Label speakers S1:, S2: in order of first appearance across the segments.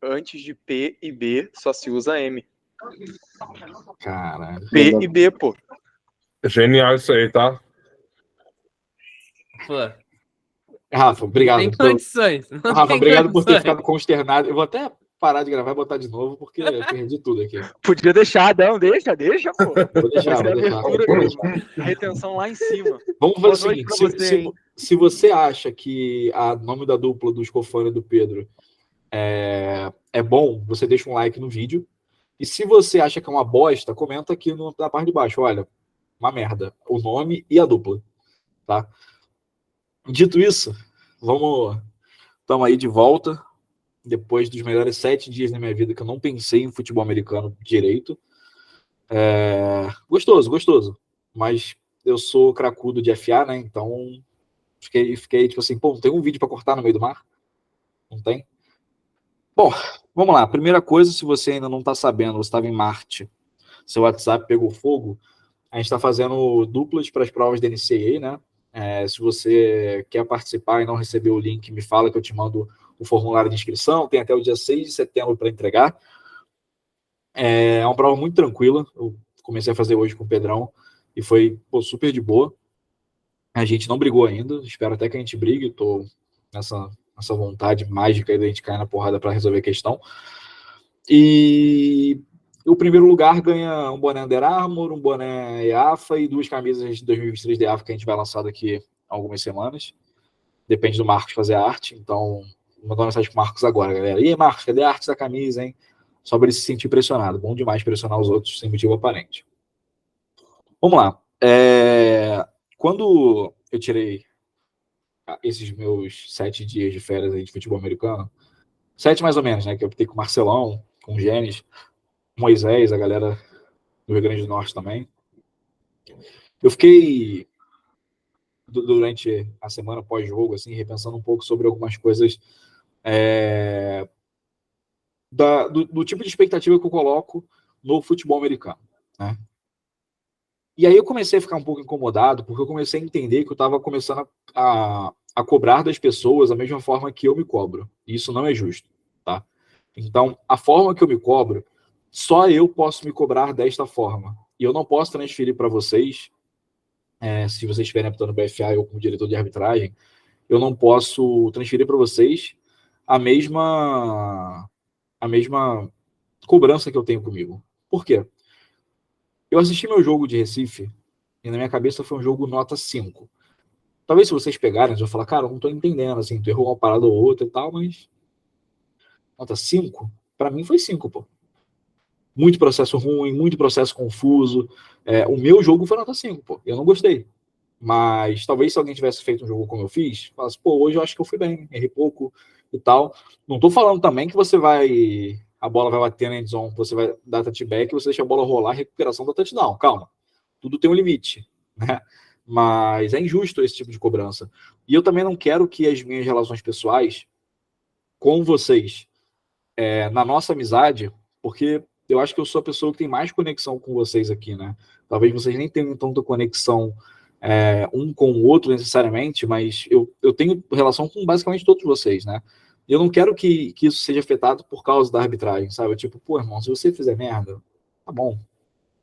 S1: antes de P e B só se usa M.
S2: Caralho.
S1: P e B, pô.
S3: Genial isso aí, tá?
S4: Pô,
S2: Rafa, obrigado.
S4: tem condições.
S2: Rafa, obrigado por ter ficado consternado. Eu vou até parar de gravar e botar de novo, porque eu perdi tudo aqui.
S1: Podia deixar, não, deixa, pô.
S2: Vou deixar,
S1: Vai
S2: vou
S1: ser
S2: deixar.
S1: a abertura, a retenção lá em cima.
S2: Vamos
S1: Boa
S2: fazer o
S1: noite
S2: seguinte:
S1: pra você, hein?
S2: se você acha que o nome da dupla do Scofano e do Pedro é bom, você deixa um like no vídeo. E se você acha que é uma bosta, comenta aqui na parte de baixo. Olha, uma merda. O nome e a dupla. Tá? Dito isso, estamos aí de volta. Depois dos melhores 7 dias na minha vida que eu não pensei em futebol americano direito. Gostoso. Mas eu sou cracudo de FA, né? Então fiquei tipo assim, pô, não tem um vídeo para cortar no meio do mar? Não tem? Bom, vamos lá. Primeira coisa, se você ainda não está sabendo, você estava em Marte, seu WhatsApp pegou fogo, a gente está fazendo duplas para as provas da NCAA, né? Se você quer participar e não recebeu o link, me fala que eu te mando o formulário de inscrição. Tem até o dia 6 de setembro para entregar. É uma prova muito tranquila. Eu comecei a fazer hoje com o Pedrão e foi super de boa. A gente não brigou ainda. Espero até que a gente brigue. Estou nessa vontade mágica de a gente cair na porrada para resolver a questão. E o primeiro lugar ganha um boné Under Armour, um boné EAFA e 2 camisas de 2023 de EAFA que a gente vai lançar daqui a algumas semanas. Depende do Marcos fazer a arte. Então, vou mandar uma mensagem pro Marcos agora, galera. E aí, Marcos, cadê a arte da camisa, hein? Só para ele se sentir pressionado. Bom demais pressionar os outros sem motivo aparente. Vamos lá. Quando eu tirei esses meus 7 dias de férias aí de futebol americano, 7 mais ou menos, né? Que eu optei com o Marcelão, com o Gênesis, Moisés, a galera do Rio Grande do Norte também. Eu fiquei durante a semana pós-jogo, assim, repensando um pouco sobre algumas coisas do tipo de expectativa que eu coloco no futebol americano, né? E aí eu comecei a ficar um pouco incomodado, porque eu comecei a entender que eu estava começando a cobrar das pessoas da mesma forma que eu me cobro. E isso não é justo, tá? Então, a forma que eu me cobro, só eu posso me cobrar desta forma. E eu não posso transferir para vocês, se vocês estiverem apitando BFA ou como diretor de arbitragem, eu não posso transferir para vocês a mesma cobrança que eu tenho comigo. Por quê? Eu assisti meu jogo de Recife e na minha cabeça foi um jogo nota 5. Talvez se vocês pegarem, vocês vão falar, cara, eu não tô entendendo, assim, tu errou uma parada ou outra e tal, mas nota 5, pra mim foi 5, pô. Muito processo ruim, muito processo confuso. O meu jogo foi nota 5, pô. Eu não gostei. Mas talvez se alguém tivesse feito um jogo como eu fiz, falasse, pô, hoje eu acho que eu fui bem, errei pouco e tal. Não tô falando também que a bola vai bater na endzone, você vai dar touchback, você deixa a bola rolar, recuperação da touchdown. Calma. Tudo tem um limite, né? Mas é injusto esse tipo de cobrança. E eu também não quero que as minhas relações pessoais com vocês, na nossa amizade, porque eu acho que eu sou a pessoa que tem mais conexão com vocês aqui, né? Talvez vocês nem tenham tanta conexão um com o outro necessariamente, mas eu tenho relação com basicamente todos vocês, né? E eu não quero que isso seja afetado por causa da arbitragem, sabe? Tipo, pô, irmão, se você fizer merda, tá bom,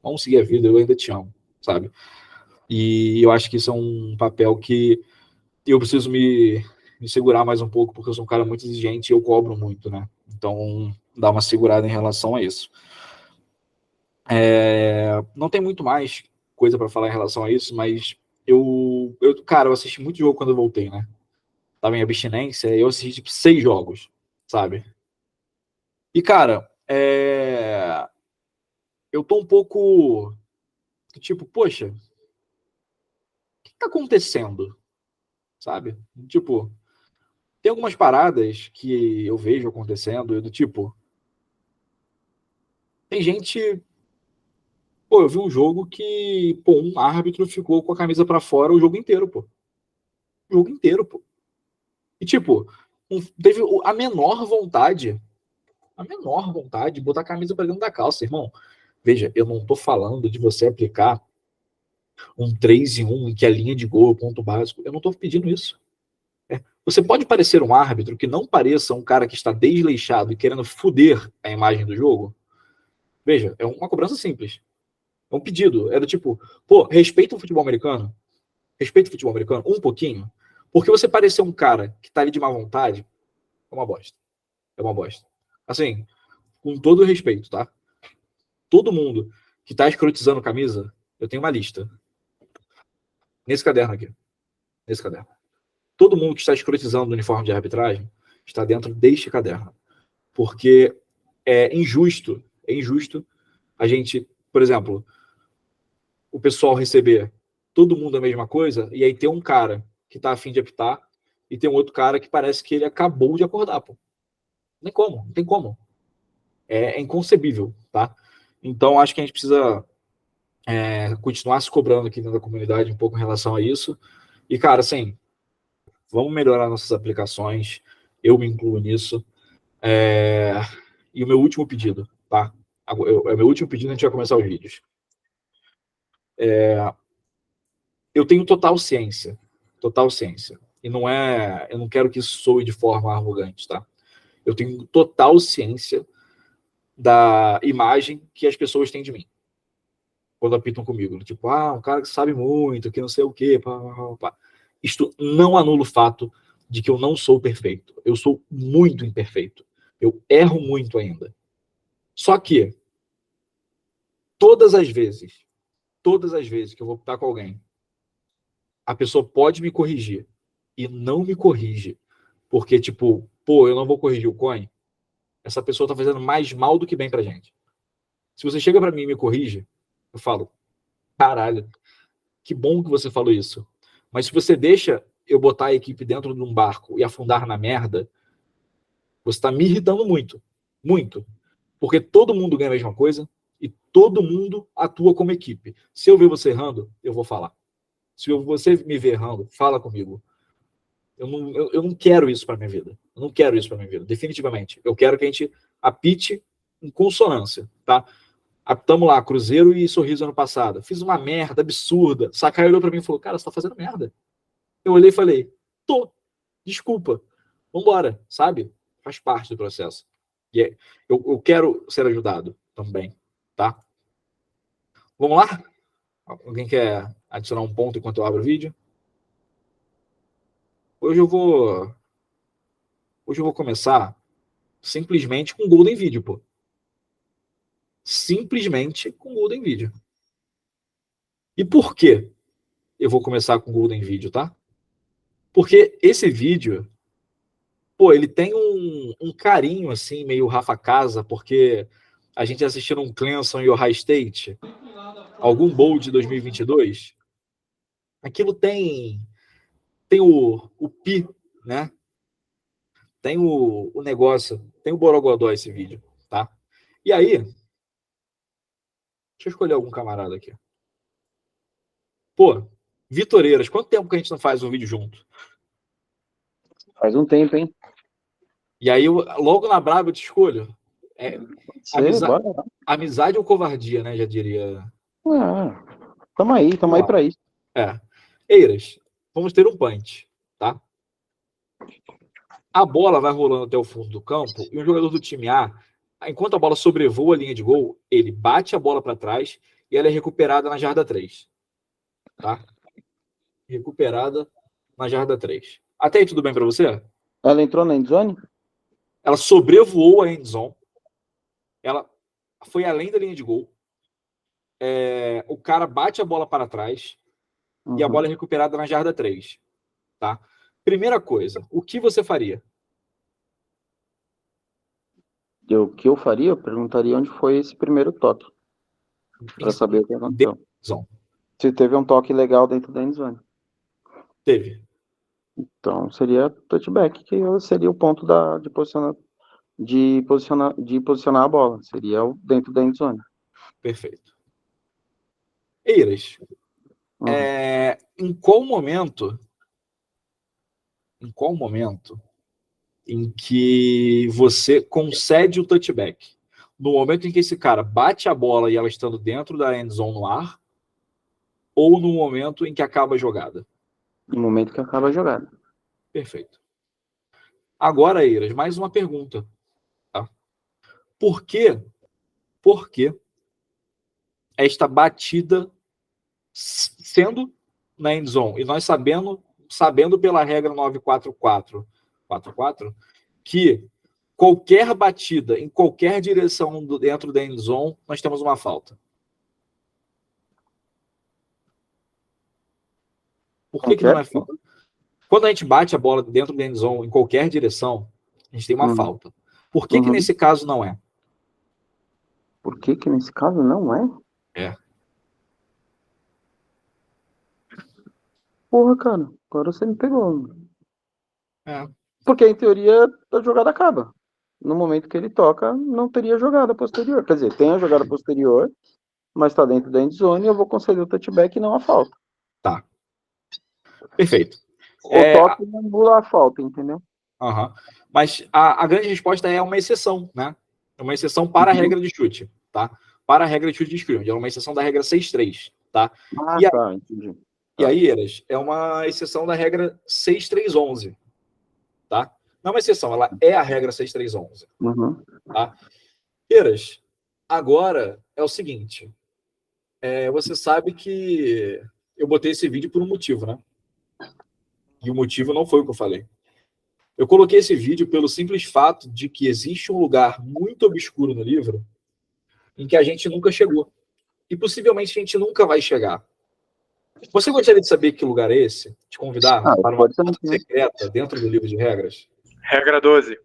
S2: vamos seguir a vida, eu ainda te amo, sabe? E eu acho que isso é um papel que eu preciso me segurar mais um pouco, porque eu sou um cara muito exigente e eu cobro muito, né? Então, dá uma segurada em relação a isso. Não tem muito mais coisa para falar em relação a isso, mas cara, eu assisti muito jogo quando eu voltei, né? Tava em abstinência, eu assisti tipo 6 jogos, sabe? E, cara, eu tô um pouco tipo, poxa, o que tá acontecendo? Sabe? Tipo, tem algumas paradas que eu vejo acontecendo, do tipo, tem gente. Pô, eu vi um jogo que, pô, um árbitro ficou com a camisa pra fora o jogo inteiro, pô. O jogo inteiro, pô. E, tipo, teve a menor vontade de botar a camisa pra dentro da calça, irmão. Veja, eu não tô falando de você aplicar um 3-1, em que a linha de gol é o ponto básico. Eu não tô pedindo isso. Você pode parecer um árbitro que não pareça um cara que está desleixado e querendo foder a imagem do jogo? Veja, é uma cobrança simples. É um pedido. É do tipo, pô, respeita o futebol americano. Respeita o futebol americano um pouquinho. Porque você parecer um cara que tá ali de má vontade é uma bosta. É uma bosta. Assim, com todo o respeito, tá? Todo mundo que tá escrotizando camisa, eu tenho uma lista. Nesse caderno aqui. Nesse caderno. Todo mundo que está escrotizando o uniforme de arbitragem está dentro deste caderno. Porque é injusto a gente, por exemplo, o pessoal receber todo mundo a mesma coisa e aí ter um cara que tá afim de apitar e tem um outro cara que parece que ele acabou de acordar, pô. Não tem como. É inconcebível, tá? Então, acho que a gente precisa continuar se cobrando aqui dentro da comunidade um pouco em relação a isso. E, cara, assim, vamos melhorar nossas aplicações, eu me incluo nisso. E o meu último pedido, tá? É o meu último pedido, a gente vai começar os vídeos. Eu tenho total ciência. E eu não quero que isso soe de forma arrogante, tá? Eu tenho total ciência da imagem que as pessoas têm de mim quando apitam comigo. Tipo, um cara que sabe muito, que não sei o quê. Pá, pá, pá. Isto não anula o fato de que eu não sou perfeito. Eu sou muito imperfeito. Eu erro muito ainda. Só que todas as vezes que eu vou apitar com alguém, a pessoa pode me corrigir e não me corrige porque, tipo, pô, eu não vou corrigir o Coin, essa pessoa tá fazendo mais mal do que bem pra gente. Se você chega pra mim e me corrige, eu falo, caralho, que bom que você falou isso. Mas se você deixa eu botar a equipe dentro de um barco e afundar na merda, você tá me irritando muito. Muito. Porque todo mundo ganha a mesma coisa e todo mundo atua como equipe. Se eu ver você errando, eu vou falar. Se você me ver errando, fala comigo. Eu não quero isso para minha vida. Eu não quero isso para minha vida, definitivamente. Eu quero que a gente apite em consonância, tá? Apitamos lá, Cruzeiro e Sorriso ano passado. Fiz uma merda absurda. Sakai olhou para mim e falou, cara, você tá fazendo merda. Eu olhei e falei, desculpa. Vambora, sabe? Faz parte do processo. E eu quero ser ajudado também, tá? Vamos lá? Alguém quer adicionar um ponto enquanto eu abro o vídeo? Hoje eu vou começar simplesmente com Golden Video, pô. Simplesmente com Golden Video. E por quê eu vou começar com Golden Video, tá? Porque esse vídeo, pô, ele tem um carinho, assim, meio Rafa Casa, porque a gente assistindo um Clemson e Ohio State, algum bowl de 2022, aquilo tem o pi, né? Tem o negócio, tem o borogodó esse vídeo, tá? E aí, deixa eu escolher algum camarada aqui. Pô, Vitoreiras, quanto tempo que a gente não faz um vídeo junto?
S4: Faz um tempo, hein?
S2: E aí, logo na braba, eu te escolho.
S4: Bora lá.
S2: Amizade ou covardia, né? Já diria.
S4: Tamo aí pra isso.
S2: Eiras, vamos ter um punch, tá? A bola vai rolando até o fundo do campo e um jogador do time A, enquanto a bola sobrevoa a linha de gol, ele bate a bola para trás e ela é recuperada na jarda 3. Tá? Recuperada na jarda 3. Até aí tudo bem para você?
S4: Ela entrou na endzone?
S2: Ela sobrevoou a endzone. Ela foi além da linha de gol. O cara bate a bola para trás e a bola é recuperada na jarda 3. Tá? Primeira coisa, o que você faria?
S4: O que eu faria? Eu perguntaria onde foi esse primeiro toque. Para saber o que aconteceu. Se teve um toque legal dentro da endzone.
S2: Teve.
S4: Então seria touchback, que seria o ponto de posicionar a bola. Seria dentro da endzone.
S2: Perfeito. Eiras, em qual momento em que você concede o touchback? No momento em que esse cara bate a bola e ela estando dentro da endzone no ar, ou no momento em que acaba a jogada?
S4: No momento que acaba a jogada.
S2: Perfeito. Agora, Eiras, mais uma pergunta. Tá? Por que esta batida sendo na endzone, e nós sabendo pela regra 944 que qualquer batida em qualquer direção dentro da endzone, nós temos uma falta? Por que não é falta? Quando a gente bate a bola dentro da endzone em qualquer direção, a gente tem uma falta. Por que nesse caso não é?
S4: Por que nesse caso não é?
S2: É.
S4: Porra, cara, agora você me pegou.
S2: É.
S4: Porque, em teoria, a jogada acaba. No momento que ele toca, não teria jogada posterior. Quer dizer, tem a jogada posterior, mas está dentro da endzone, eu vou conceder o touchback e não a falta.
S2: Tá. Perfeito.
S4: O toque não anula a falta, entendeu?
S2: Mas a grande resposta é uma exceção, né? É uma exceção para a regra de chute, tá? Para a regra de chute de scrimmage. É uma exceção da regra 6-3, tá?
S4: Entendi.
S2: E aí, Eras, é uma exceção da regra 6-3-11, tá? Não é uma exceção, ela é a regra 6-3-11. Tá? Eras, agora é o seguinte. Você sabe que eu botei esse vídeo por um motivo, né? E o motivo não foi o que eu falei. Eu coloquei esse vídeo pelo simples fato de que existe um lugar muito obscuro no livro em que a gente nunca chegou. E possivelmente a gente nunca vai chegar. Você gostaria de saber que lugar é esse? Te convidar para uma porta secreta dentro do livro de regras?
S1: Regra 12.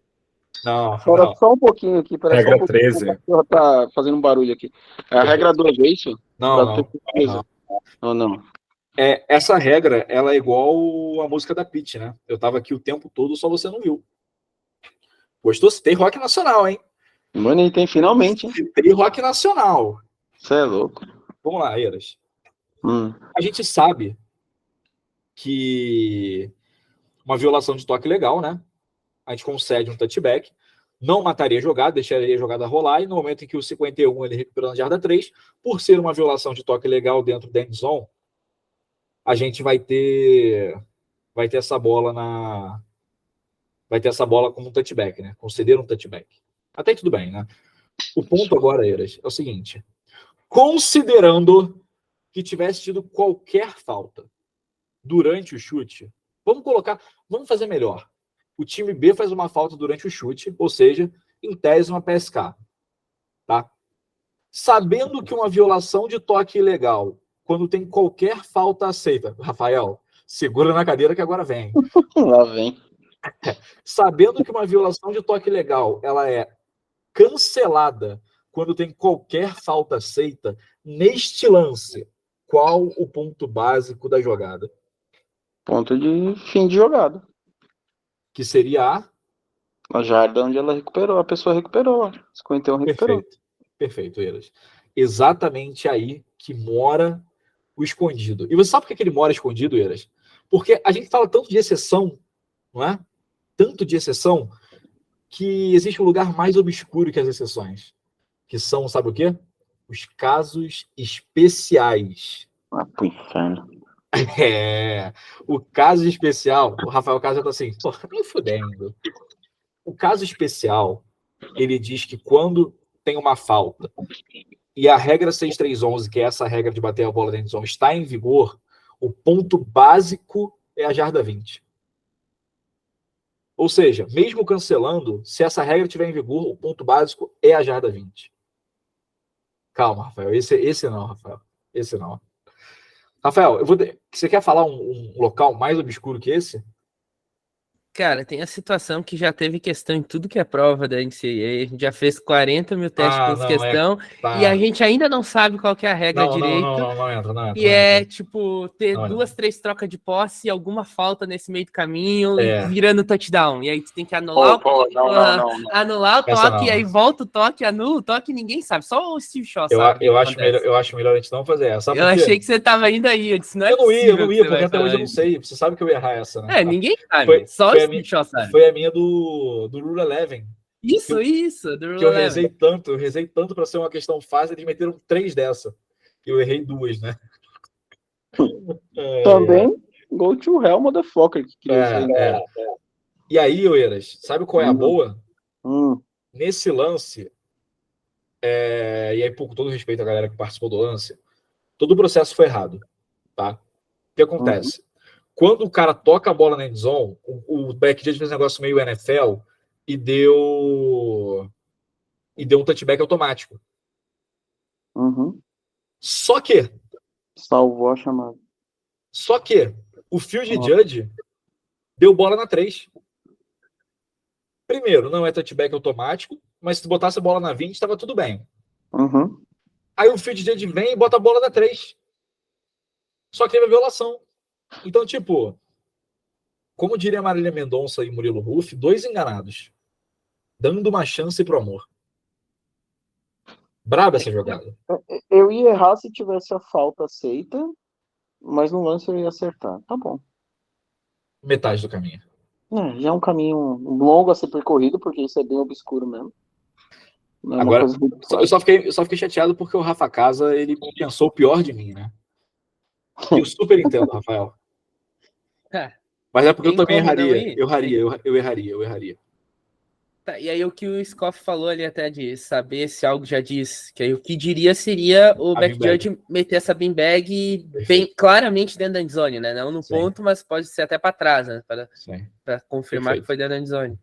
S2: Não.
S4: Só um pouquinho aqui.
S3: Regra 13.
S4: Tá fazendo um barulho aqui. É a regra 12, é isso?
S2: Não.
S4: Não.
S2: Essa regra, ela é igual a música da Pitty, né? Eu tava aqui o tempo todo, só você não viu. Gostou? Citei rock nacional, hein?
S4: Mano, tem finalmente, hein?
S2: Citei rock nacional.
S4: Você é louco.
S2: Vamos lá, Eiras. A gente sabe que uma violação de toque legal, né? A gente concede um touchback, não mataria a jogada, deixaria a jogada rolar, e no momento em que o 51 ele recuperou na jarda 3, por ser uma violação de toque legal dentro da endzone, a gente vai ter essa bola como um touchback, né? Conceder um touchback. Até aí tudo bem, né? O ponto agora, Eiras, é o seguinte. Considerando que tivesse tido qualquer falta durante o chute, vamos fazer melhor. O time B faz uma falta durante o chute, ou seja, em tese uma PSK. Tá? Sabendo que uma violação de toque ilegal, quando tem qualquer falta aceita, Rafael, segura na cadeira que agora vem.
S4: Lá vem.
S2: Sabendo que uma violação de toque legal ela é cancelada quando tem qualquer falta aceita, neste lance, qual o ponto básico da jogada?
S4: Ponto de fim de jogada.
S2: Que seria
S4: a jarda onde ela recuperou, a pessoa recuperou. 51 recuperou.
S2: Perfeito, Eiras. Exatamente aí que mora o escondido. E você sabe por que ele mora escondido, Eiras? Porque a gente fala tanto de exceção, não é? Tanto de exceção, que existe um lugar mais obscuro que as exceções. Que são, sabe o quê? Os casos especiais.
S4: Pro inferno.
S2: O caso especial, o Rafael Casa tá assim, porra, me fudendo. O caso especial, ele diz que quando tem uma falta e a regra 6-3-11, que é essa regra de bater a bola dentro de zona, está em vigor, o ponto básico é a jarda 20. Ou seja, mesmo cancelando, se essa regra estiver em vigor, o ponto básico é a jarda 20. Calma, Rafael. Esse não, Rafael. Esse não. Rafael, você quer falar um local mais obscuro que esse?
S5: Cara, tem a situação que já teve questão em tudo que é prova da NCAA. A gente já fez 40 mil testes com essa questão e a gente ainda não sabe qual que é a regra direito.
S2: Não entra.
S5: E é, tipo, ter duas, três trocas de posse e alguma falta nesse meio do caminho virando touchdown. E aí tu tem que anular anular o toque, e aí volta o toque, anula o toque, ninguém sabe. Só o Steve Shaw sabe.
S2: Eu acho melhor a gente não fazer essa.
S5: Eu achei que você tava indo aí. Eu disse,
S2: eu não ia, porque até hoje eu não sei. Você sabe que eu ia errar essa, né?
S5: Ninguém sabe. Só o Steve Shaw sabe.
S2: Foi a minha do Rule 11.
S5: Isso, do Rule 11.
S2: Que eu rezei tanto para ser uma questão fácil, eles meteram 3 dessa. Eu errei 2, né?
S4: Também. Go to hell, motherfucker. Que criou isso aí.
S2: E aí, Oeiras, sabe qual é a boa? Nesse lance, e aí, por todo respeito à galera que participou do lance, todo o processo foi errado, tá? O que acontece? Quando o cara toca a bola na endzone, o backjudge fez um negócio meio NFL e deu um touchback automático. Só que...
S4: Salvou a chamada.
S2: Só que o field judge deu bola na 3. Primeiro, não é touchback automático, mas se tu botasse a bola na 20, estava tudo bem. Aí o field judge vem e bota a bola na 3. Só que teve a violação. Então, tipo, como diria Marília Mendonça e Murilo Huff, 2 enganados. Dando uma chance pro amor. Braba essa jogada.
S4: Eu ia errar se tivesse a falta aceita, mas no lance eu ia acertar. Tá bom.
S2: Metade do caminho.
S4: Já é um caminho longo a ser percorrido, porque isso é bem obscuro mesmo. Não é
S2: agora,
S4: eu
S2: só fiquei chateado porque o Rafa Casa, ele pensou o pior de mim, né? Eu super entendo, Rafael. Mas é porque eu também erraria. Eu erraria.
S5: Tá, e aí o que o Scoff falou ali até de saber se algo já diz, que aí o que diria seria o backjudge meter essa beanbag bem claramente dentro da endzone, né? Não no ponto, mas pode ser até para trás, né? Para confirmar que foi dentro da endzone.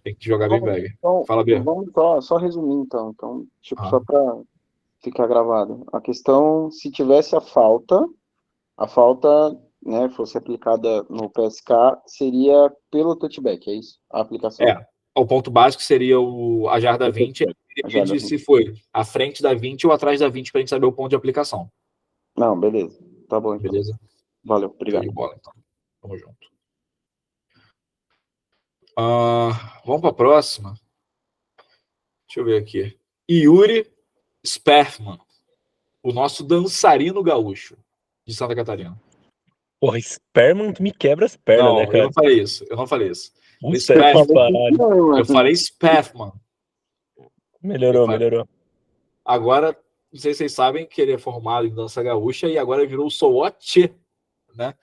S2: Tem que jogar beanbag. Fala, Bia.
S4: Vamos só resumir, então. Tipo, só para ficar gravado. A questão, se tivesse a falta, né, fosse aplicada no PSK, seria pelo touchback, é isso? A aplicação.
S2: O ponto básico seria a jarda 20, depende se foi à frente da 20 ou atrás da 20 para a gente saber o ponto de aplicação.
S4: Não, beleza. Tá bom, então.
S2: Beleza?
S4: Valeu, obrigado.
S2: De bola, então. Tamo junto. Vamos para a próxima. Deixa eu ver aqui. Yuri Sperfman, o nosso dançarino gaúcho de Santa Catarina.
S3: Porra, Sperman me quebra as pernas, né, cara?
S2: Eu não falei isso. Eu falei Spathman.
S3: Melhorou.
S2: Agora, não sei se vocês sabem que ele é formado em dança gaúcha e agora virou o Sowote, né?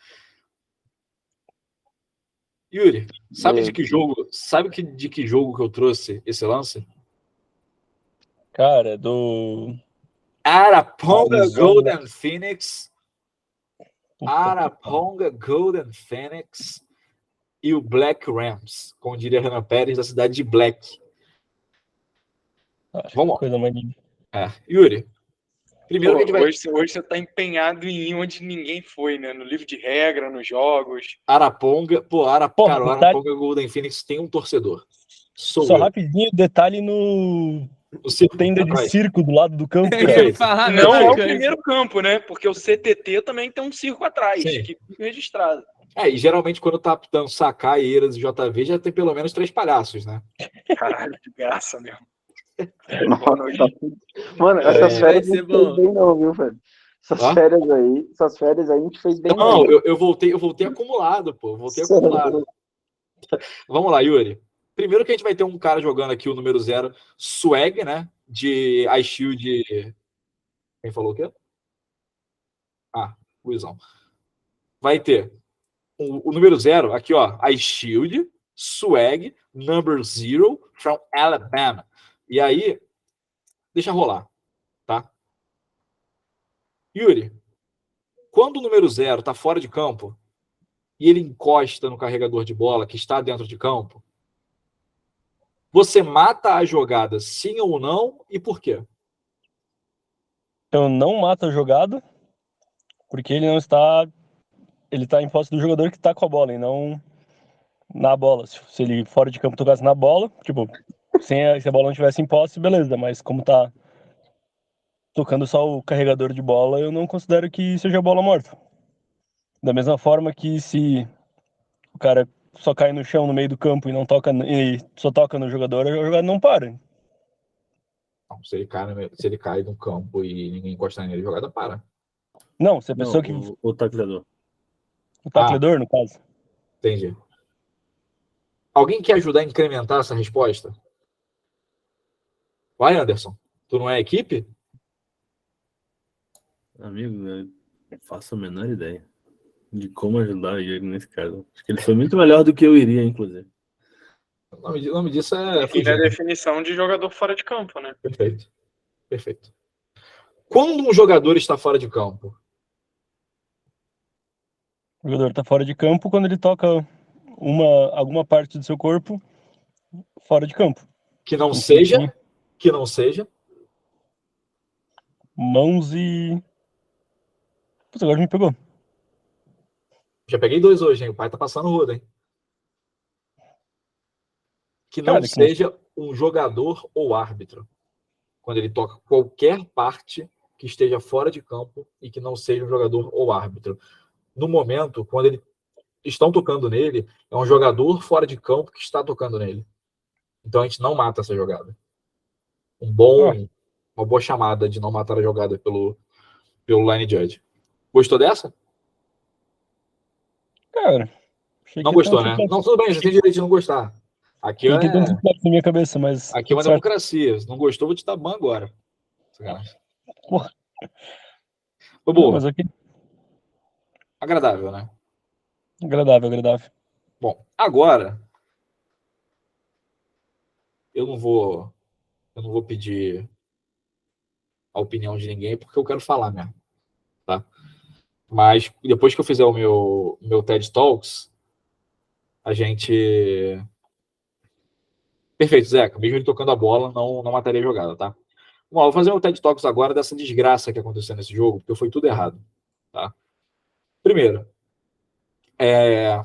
S2: Yuri, sabe de que jogo que eu trouxe esse lance?
S3: Cara, do
S2: Araponga Golden Phoenix. Araponga Golden Phoenix e o Black Rams, como diria Renan Pérez, da cidade de Black. Vamos lá.
S3: Coisa mais linda.
S2: Yuri, primeiro que a gente vai...
S1: Hoje você tá empenhado em ir onde ninguém foi, né? No livro de regra, nos jogos.
S2: Araponga, Araponga Golden Phoenix tem um torcedor.
S3: Só rapidinho, detalhe no tenda de circo do lado do campo.
S1: Não é o primeiro campo, né? Porque o CTT também tem um circo atrás,
S2: que
S1: fica registrado.
S2: E geralmente quando tá dando Sakai, Eiras e JV, já tem pelo menos 3 palhaços, né?
S1: Caralho, que graça mesmo.
S4: Mano, essas férias não fez bem não, viu, velho? Essas férias aí a gente fez bem.
S2: Não, eu voltei acumulado, pô. Acumulado. Vamos lá, Yuri. Primeiro que a gente vai ter um cara jogando aqui o número 0, Swag, né? De iShield. Quem falou o quê? Luizão. Vai ter o número 0 aqui, ó. iShield, Swag, number 0 from Alabama. E aí, deixa rolar, tá? Yuri, quando o número 0 tá fora de campo e ele encosta no carregador de bola que está dentro de campo, você mata a jogada sim ou não e por quê?
S3: Eu não mato a jogada porque ele não está... Ele está em posse do jogador que está com a bola e não na bola. Se ele fora de campo tocasse na bola, tipo, se a bola não estivesse em posse, beleza. Mas como tá tocando só o carregador de bola, eu não considero que seja bola morta. Da mesma forma que se o cara só cai no chão no meio do campo e só toca no jogador, a jogada não para.
S2: Não, se ele cai no campo e ninguém encosta nele, a jogada para.
S3: Não, se a pessoa que...
S6: O tacleador.
S3: O tacleador, no caso.
S2: Entendi. Alguém quer ajudar a incrementar essa resposta? Vai, Anderson. Tu não é equipe?
S6: Amigo, eu faço a menor ideia. de como ajudar ele nesse caso. Acho que ele foi muito melhor do que eu iria, inclusive.
S2: O nome disso é...
S1: Define a definição de jogador fora de campo, né?
S2: Perfeito. Perfeito. Quando um jogador está fora de campo?
S3: O jogador está fora de campo quando ele toca alguma parte do seu corpo fora de campo.
S2: Que não seja
S3: mãos e... Putz, agora me pegou.
S2: Já peguei 2 hoje, hein? O pai tá passando rodo, hein? Que não seja um jogador ou árbitro. Quando ele toca qualquer parte que esteja fora de campo e que não seja um jogador ou árbitro. No momento, quando eles estão tocando nele, é um jogador fora de campo que está tocando nele. Então a gente não mata essa jogada. Uma boa chamada de não matar a jogada pelo line judge. Gostou dessa?
S3: Cara,
S2: não gostou, né? Não, tudo bem, você tem direito de não gostar. Aqui
S3: na minha cabeça, mas
S2: aqui é uma democracia. Se não gostou, vou te dar ban agora.
S3: Porra.
S2: Boa. Mas aqui... Agradável, né?
S3: Agradável.
S2: Bom, agora eu não vou pedir a opinião de ninguém porque eu quero falar mesmo, tá? Mas depois que eu fizer o meu TED Talks, a gente... Perfeito, Zeca. Mesmo ele tocando a bola, não mataria a jogada, tá? Bom, vou fazer o TED Talks agora dessa desgraça que aconteceu nesse jogo, porque foi tudo errado, tá? Primeiro, eu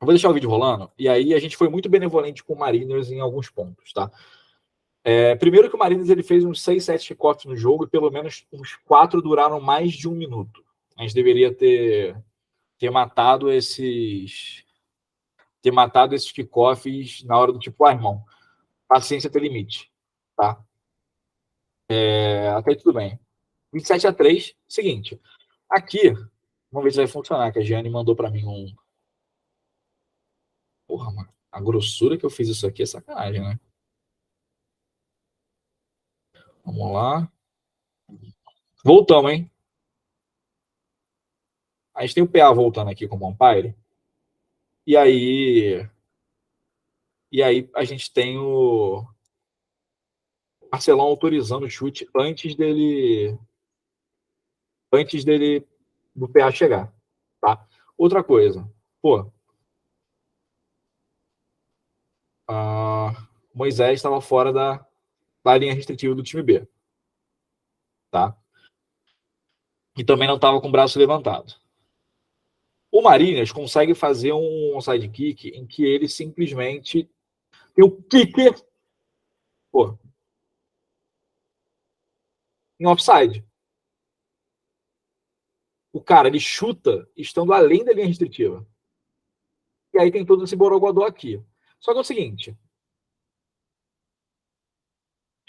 S2: vou deixar o vídeo rolando, e aí a gente foi muito benevolente com o Mariners em alguns pontos, tá? Primeiro que o Mariners ele fez uns 6, 7 kickoffs no jogo, e pelo menos uns 4 duraram mais de 1 minuto. A gente deveria ter matado esses kickoffs na hora do tipo, irmão, paciência tem limite, tá? Até aí tudo bem. 27-3, seguinte, aqui, vamos ver se vai funcionar, que a Gianni mandou para mim um... Porra, mano, a grossura que eu fiz isso aqui é sacanagem, né? Vamos lá. Voltamos, hein? A gente tem o PA voltando aqui como umpire. E aí a gente tem o Marcelão autorizando o chute antes do PA chegar, tá? Outra coisa, Moisés estava fora da linha restritiva do time B, tá? E também não estava com o braço levantado. O Mariners consegue fazer um onside kick em que ele simplesmente tem o kicker em offside. O cara, ele chuta estando além da linha restritiva. E aí tem todo esse borogodó aqui. Só que é o seguinte.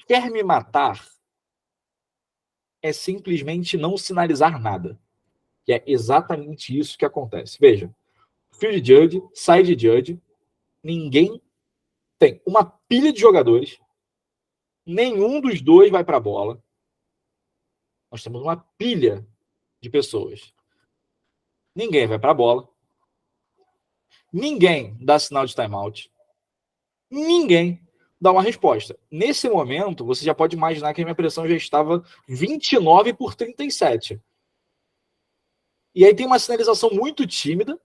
S2: Quer me matar é simplesmente não sinalizar nada. Que é exatamente isso que acontece. Veja. Field judge, side judge, ninguém tem uma pilha de jogadores, nenhum dos dois vai para a bola. Nós temos uma pilha de pessoas. Ninguém vai para a bola. Ninguém dá sinal de timeout. Ninguém dá uma resposta. Nesse momento, você já pode imaginar que a minha pressão já estava 29-37. E aí tem uma sinalização muito tímida.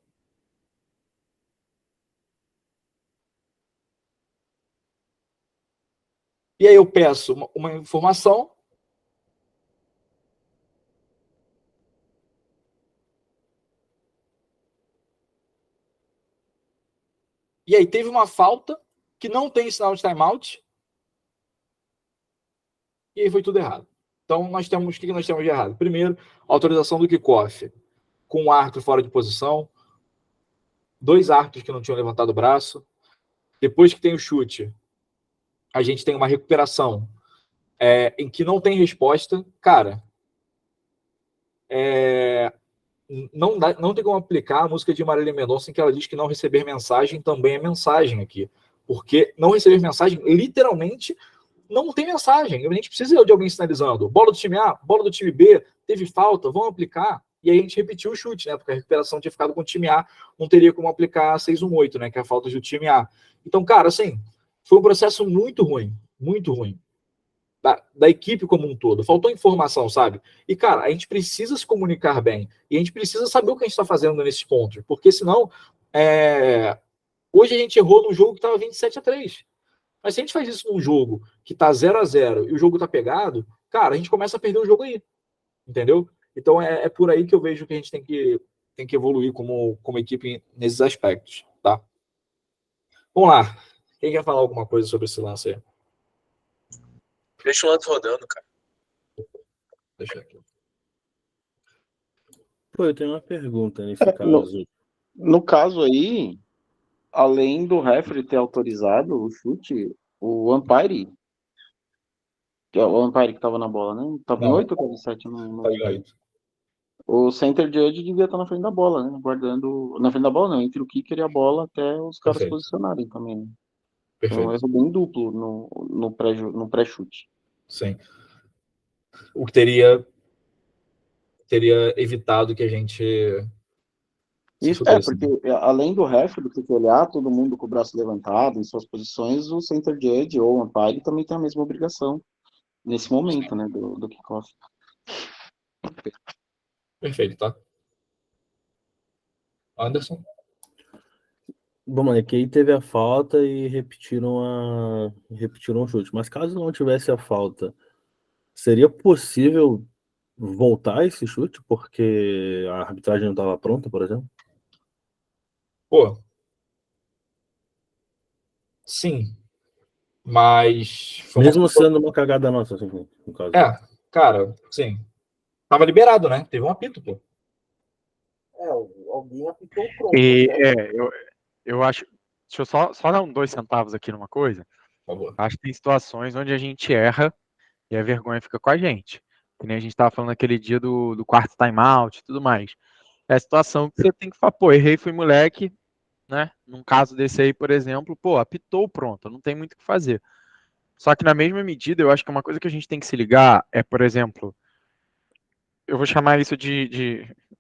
S2: E aí eu peço uma informação. E aí teve uma falta que não tem sinal de timeout. E aí foi tudo errado. Então, o que nós temos de errado? Primeiro, autorização do kickoff com o árbitro fora de posição. 2 árbitros que não tinham levantado o braço. Depois que tem o chute, a gente tem uma recuperação em que não tem resposta. Cara, não tem como aplicar a música de Marília Mendonça em que ela diz que não receber mensagem também é mensagem aqui. Porque não receber mensagem, literalmente, não tem mensagem. A gente precisa de alguém sinalizando. Bola do time A, bola do time B, teve falta, vamos aplicar. e aí a gente repetiu o chute, né? Porque a recuperação tinha ficado com o time A, não teria como aplicar 6-1-8, né? Que é a falta do time A. Então, cara, assim, foi um processo muito ruim da equipe como um todo. Faltou informação, sabe? E, cara, a gente precisa se comunicar bem. E a gente precisa saber o que a gente está fazendo nesses pontos. Porque, senão, hoje a gente errou num jogo que estava 27-3. Mas se a gente faz isso num jogo que tá 0-0 e o jogo tá pegado, cara, a gente começa a perder o jogo aí. Entendeu? Então é por aí que eu vejo que a gente tem que evoluir como equipe nesses aspectos, tá? Vamos lá. Quem quer falar alguma coisa sobre esse lance aí?
S1: Deixa o lance rodando, cara.
S2: Deixa aqui.
S6: Pô, eu tenho uma pergunta nesse caso.
S4: No caso aí, além do referee ter autorizado o chute, o umpire que tava na bola, né? Tava em 8 ou tava em 7? Não lembro. O center judge devia estar na frente da bola, né? Guardando. Na frente da bola, não, entre o kicker e a bola até os caras
S2: Perfeito.
S4: Posicionarem também. Né?
S2: Perfeito.
S4: Então, um erro bem duplo no pré-chute.
S2: Sim. O que teria evitado que a gente.
S4: Isso, porque além do referee ter que olhar todo mundo com o braço levantado em suas posições, o center judge ou o umpire também tem a mesma obrigação nesse momento, né, do kickoff.
S2: Perfeito, tá? Anderson?
S6: Bom, é que aí teve a falta e repetiram o chute. Mas caso não tivesse a falta, seria possível voltar esse chute porque a arbitragem não estava pronta, por exemplo?
S2: Pô. Sim. Mas.
S6: Mesmo sendo uma cagada nossa, assim, no caso.
S2: Cara, sim. Tava liberado, né? Teve um apito, pô.
S7: Alguém apitou pronto. E eu acho. Deixa eu só dar 2 centavos aqui numa coisa.
S2: Por favor.
S7: Acho que tem situações onde a gente erra e a vergonha fica com a gente. Que nem a gente tava falando aquele dia do quarto timeout e tudo mais. É a situação que você tem que falar, pô, errei, fui moleque, né? Num caso desse aí, por exemplo, pô, apitou, pronto, não tem muito o que fazer. Só que na mesma medida, eu acho que uma coisa que a gente tem que se ligar é, por exemplo, eu vou chamar isso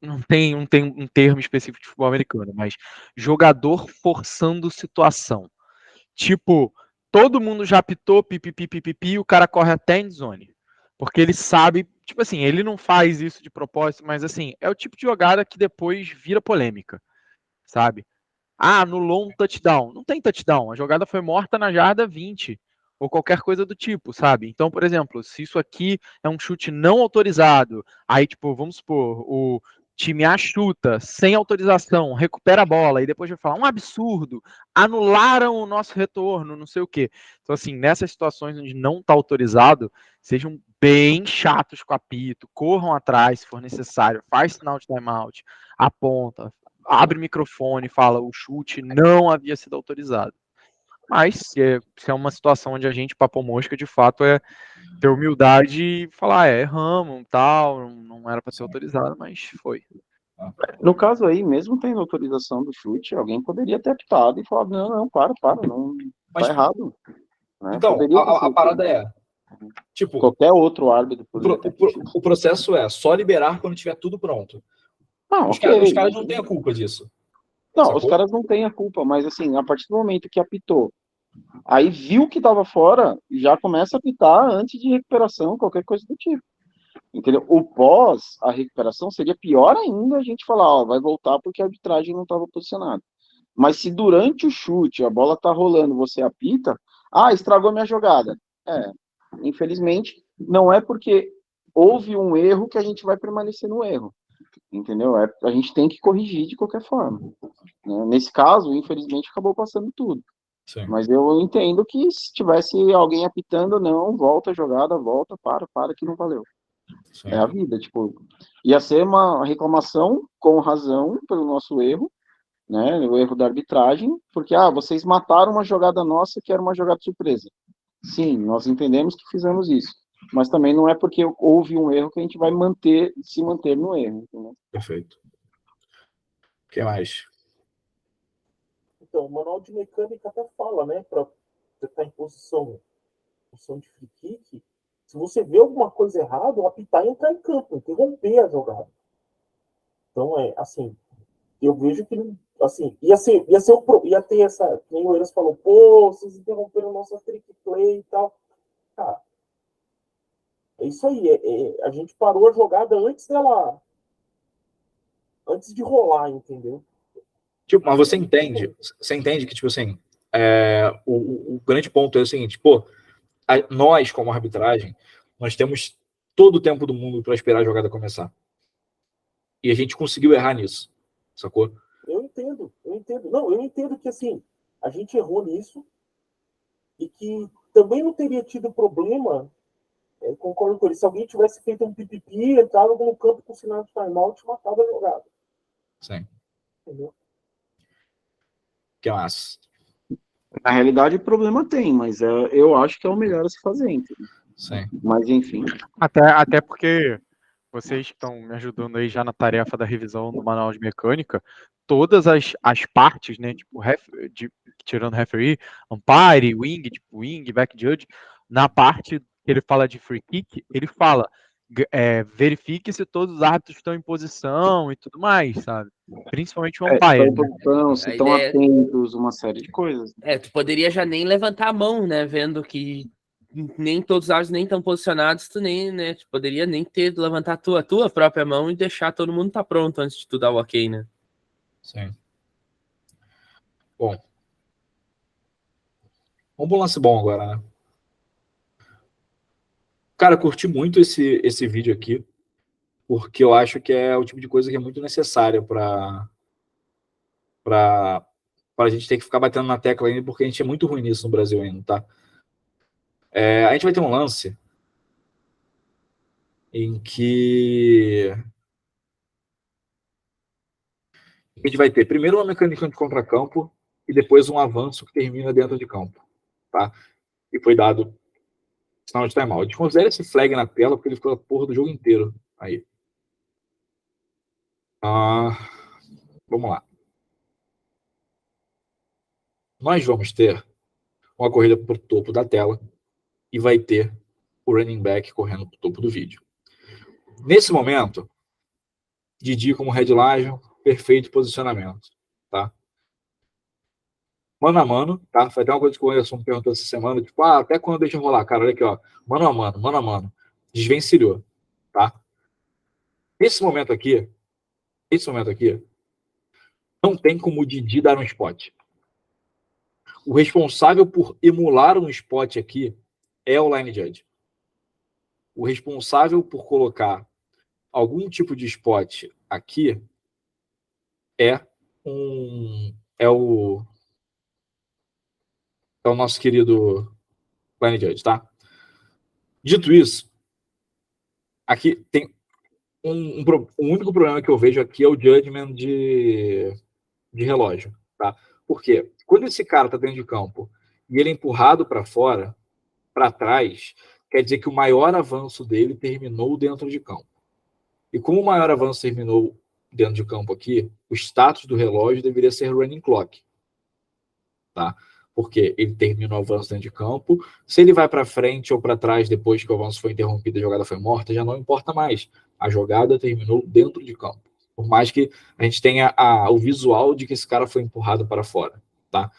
S7: não tem um termo específico de futebol americano, mas jogador forçando situação. Tipo, todo mundo já apitou, pipipi, o cara corre até end zone. Porque ele sabe, tipo assim, ele não faz isso de propósito, mas assim, é o tipo de jogada que depois vira polêmica, sabe? Ah, anulou um touchdown. Não tem touchdown, a jogada foi morta na jarda 20, ou qualquer coisa do tipo, sabe? Então, por exemplo, se isso aqui é um chute não autorizado, aí, tipo, vamos supor, o time A chuta sem autorização, recupera a bola, e depois vai falar, um absurdo, anularam o nosso retorno, não sei o quê. Então, assim, nessas situações onde não está autorizado, sejam bem chatos com o apito, corram atrás se for necessário, faz sinal de timeout, aponta, abre o microfone e fala o chute não havia sido autorizado. Mas se é uma situação onde a gente, papo mosca, de fato é ter humildade e falar, erramos, tal, não era para ser autorizado, mas foi.
S4: No caso aí, mesmo tendo autorização do chute, alguém poderia ter apitado e falado, não, para, não,
S2: Mas,
S4: tá errado. Né?
S2: Então, a parada é, tipo,
S4: qualquer outro árbitro
S2: o processo é só liberar quando tiver tudo pronto.
S4: Não,
S2: os caras não têm a culpa disso.
S4: Não,
S2: sacou?
S4: Os caras não têm a culpa, mas assim, a partir do momento que apitou, aí viu que tava fora, já começa a apitar antes de recuperação, qualquer coisa do tipo. Entendeu? O pós, a recuperação, seria pior ainda a gente falar, ó, vai voltar porque a arbitragem não estava posicionada. Mas se durante o chute a bola tá rolando, você apita, estragou minha jogada. Infelizmente, não é porque houve um erro que a gente vai permanecer no erro. Entendeu? A gente tem que corrigir de qualquer forma. Né? Nesse caso, infelizmente, acabou passando tudo.
S2: Sim.
S4: Mas eu entendo que se tivesse alguém apitando, não, volta a jogada, volta, para, que não valeu. Sim. É a vida, tipo, ia ser uma reclamação com razão pelo nosso erro, né, o erro da arbitragem, porque, vocês mataram uma jogada nossa que era uma jogada surpresa. Sim, nós entendemos que fizemos isso, mas também não é porque houve um erro que a gente vai se manter no erro. Entendeu?
S2: Perfeito. O que mais?
S8: Então, o manual de mecânica até fala, né, para você estar em posição de free kick, se você vê alguma coisa errada, o apitar e entrar em campo, interromper a jogada. Então, assim, eu vejo que, assim, ia ter essa, nem o Eras falou, pô, vocês interromperam nossa trick play e tal. Cara, é isso aí, a gente parou a jogada antes de rolar, entendeu?
S2: Tipo, mas você entende que, tipo assim, o grande ponto é o seguinte, pô, nós, como arbitragem, nós temos todo o tempo do mundo para esperar a jogada começar. E a gente conseguiu errar nisso, sacou?
S8: Eu entendo. Não, eu entendo que, assim, a gente errou nisso e que também não teria tido problema, concordo com ele, se alguém tivesse feito um pipipi, entrado no campo com sinal de timeout e matado a jogada.
S2: Sim.
S8: Entendeu?
S2: Que massa.
S4: Na realidade, o problema tem, mas eu acho que é o melhor a se fazer, entendeu?
S2: Sim.
S4: Mas, enfim.
S7: Até porque vocês que estão me ajudando aí já na tarefa da revisão do manual de mecânica, todas as partes, né, tipo, tirando referee, umpire, wing, back judge, na parte que ele fala de free kick, ele fala, verifique se todos os árbitros estão em posição e tudo mais, sabe? Principalmente o umpire.
S4: Se estão atentos, uma série de coisas.
S5: Tu poderia já nem levantar a mão, né, vendo que nem todos os árbitros nem estão posicionados, tu nem, né, tu poderia nem ter de levantar a tua própria mão e deixar todo mundo tá pronto antes de tu dar o ok, né?
S2: Sim. Bom. Vamos para um lance bom agora, né? Cara, curti muito esse vídeo aqui, porque eu acho que é o tipo de coisa que é muito necessária para a gente ter que ficar batendo na tecla ainda, porque a gente é muito ruim nisso no Brasil ainda, tá? A gente vai ter um lance em que a gente vai ter primeiro uma mecânica de contracampo e depois um avanço que termina dentro de campo, tá? E foi dado sinal de timeout. A gente considera esse flag na tela porque ele ficou a porra do jogo inteiro aí. Vamos lá. Nós vamos ter uma corrida por topo da tela e vai ter o running back correndo pro topo do vídeo. Nesse momento, Didi como Red Lion, perfeito posicionamento, tá? Mano a mano, tá? Foi até uma coisa que o Anderson me perguntou essa semana, tipo, até quando deixa rolar? Cara, olha aqui, ó, mano a mano, desvencilhou, tá? Nesse momento aqui, não tem como o Didi dar um spot. O responsável por emular um spot aqui é o line judge. O responsável por colocar algum tipo de spot aqui é o nosso querido line judge, tá? Dito isso, aqui tem um único problema que eu vejo aqui é o judgment de relógio, tá? Por quê? Quando esse cara tá dentro de campo e ele é empurrado para fora, para trás, quer dizer que o maior avanço dele terminou dentro de campo. E como o maior avanço terminou dentro de campo aqui, o status do relógio deveria ser running clock, tá? Porque ele termina o avanço dentro de campo. Se ele vai para frente ou para trás depois que o avanço foi interrompido e a jogada foi morta, já não importa mais. A jogada terminou dentro de campo. Por mais que a gente tenha o visual de que esse cara foi empurrado para fora, tá?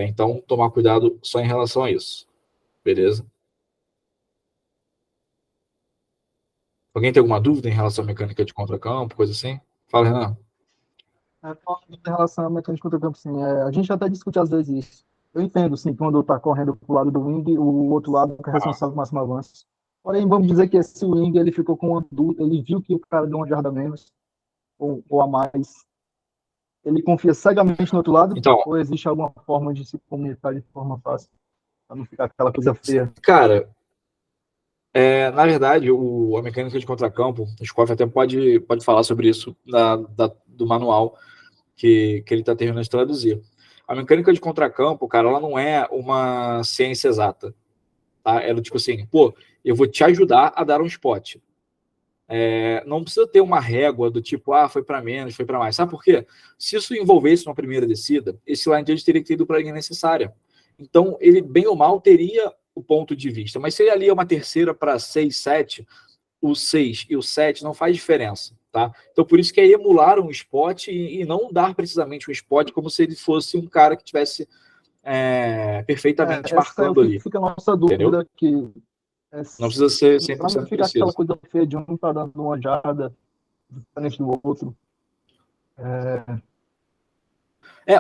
S2: Então, tomar cuidado só em relação a isso. Beleza? Alguém tem alguma dúvida em relação à mecânica de contracampo, coisa assim? Fala, Renan.
S9: Em relação à mecânica de contracampo, sim, a gente até discute às vezes isso. Eu entendo, sim, quando está correndo para o lado do wing, o outro lado é responsável pelo máximo avanço. Porém, vamos dizer que esse wing, ele ficou com uma dúvida, ele viu que o cara deu uma jarda a menos, ou a mais. Ele confia cegamente no outro lado,
S2: então,
S9: ou existe alguma forma de se comunicar de forma fácil, para não ficar aquela coisa feia?
S2: Cara, na verdade, a mecânica de contracampo, o Scoff até pode falar sobre isso do manual que ele está terminando de traduzir. A mecânica de contracampo, cara, ela não é uma ciência exata. Tá? Ela, tipo assim, eu vou te ajudar a dar um spot. Não precisa ter uma régua do tipo, foi para menos, foi para mais. Sabe por quê? Se isso envolvesse uma primeira descida, esse line judge teria que ter ido para a linha necessária. Então, ele, bem ou mal, teria o ponto de vista. Mas se ele ali é uma terceira para 6, 7, o 6 e o 7 não faz diferença. Tá? Então, por isso que aí emularam o spot e não dar precisamente o spot como se ele fosse um cara que tivesse perfeitamente marcando ali.
S9: Fica a nossa dúvida, que
S2: não precisa ser 100%
S9: não fica
S2: preciso.
S9: aquela coisa feia de um tá dando uma jarda diferente do outro.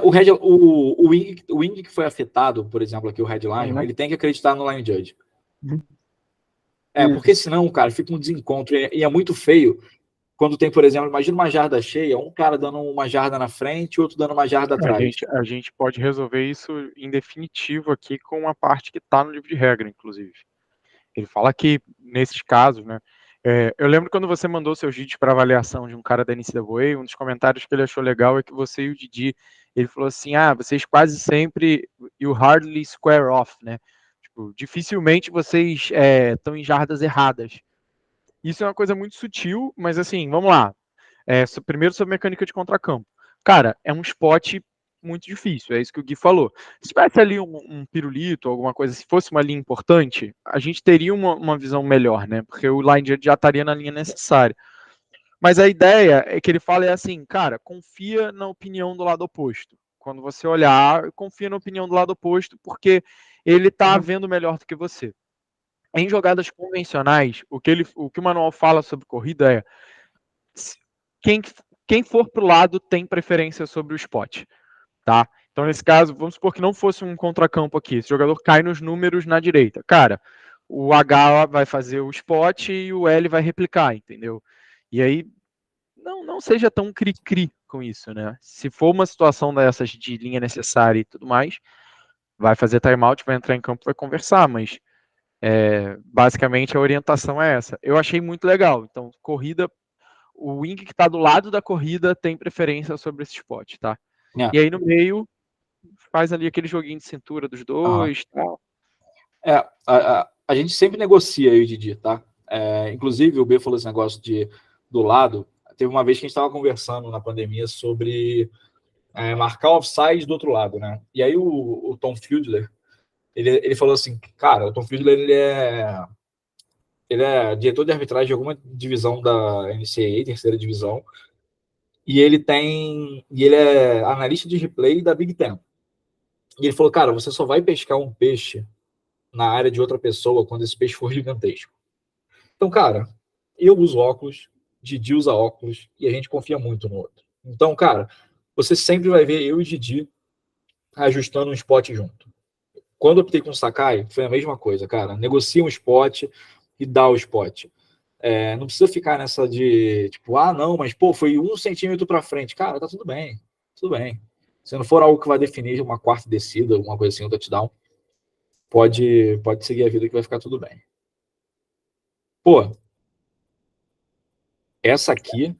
S2: O wing que foi afetado, por exemplo, aqui o headline, ele tem que acreditar no line judge. Porque senão, cara, fica um desencontro e é muito feio quando tem, por exemplo, imagina uma jarda cheia, um cara dando uma jarda na frente e outro dando uma jarda atrás.
S7: A gente pode resolver isso em definitivo aqui com a parte que está no livro de regra, inclusive. Ele fala que, nesses casos, né, eu lembro quando você mandou seus vídeos para avaliação de um cara da NCAA, um dos comentários que ele achou legal é que você e o Didi, ele falou assim, vocês quase sempre, you hardly square off, né? Tipo, dificilmente vocês estão em jardas erradas. Isso é uma coisa muito sutil, mas assim, vamos lá. Primeiro sobre mecânica de contracampo. Cara, é um spot muito difícil, é isso que o Gui falou. Se tivesse ali um pirulito, alguma coisa, se fosse uma linha importante, a gente teria uma visão melhor, né? Porque o line judge já estaria na linha necessária. Mas a ideia é que ele fala assim, cara, confia na opinião do lado oposto. Quando você olhar, confia na opinião do lado oposto, porque ele está vendo melhor do que você. Em jogadas convencionais, o que o manual fala sobre corrida é quem for para o lado tem preferência sobre o spot. Tá? Então, nesse caso, vamos supor que não fosse um contracampo aqui. Esse jogador cai nos números na direita. Cara, o H vai fazer o spot e o L vai replicar, entendeu? E aí, não seja tão cri-cri com isso, né? Se for uma situação dessas de linha necessária e tudo mais, vai fazer timeout, vai entrar em campo, vai conversar, mas basicamente a orientação é essa. Eu achei muito legal. Então, corrida, o wing que está do lado da corrida tem preferência sobre esse spot, tá? E aí no meio faz ali aquele joguinho de cintura dos dois, tal.
S2: A gente sempre negocia aí, Didi, tá? Inclusive o B falou esse negócio do lado. Teve uma vez que a gente estava conversando na pandemia sobre marcar offside do outro lado, né? E aí o Tom Fiedler, ele falou assim, cara, o Tom Fiedler, ele é diretor de arbitragem de alguma divisão da NCAA, terceira divisão, e ele é analista de replay da Big Ten. E ele falou, cara, você só vai pescar um peixe na área de outra pessoa quando esse peixe for gigantesco. Então, cara, eu uso óculos, Didi usa óculos, e a gente confia muito no outro. Então, cara, você sempre vai ver eu e Didi ajustando um spot junto. Quando eu optei com o Sakai, foi a mesma coisa, cara. Negocia um spot e dá o spot. Não precisa ficar nessa de, tipo, não, mas, pô, foi 1 centímetro para frente. Cara, tá tudo bem. Tudo bem. Se não for algo que vai definir uma quarta descida, alguma coisa assim, um touchdown, pode seguir a vida que vai ficar tudo bem. Pô, essa aqui...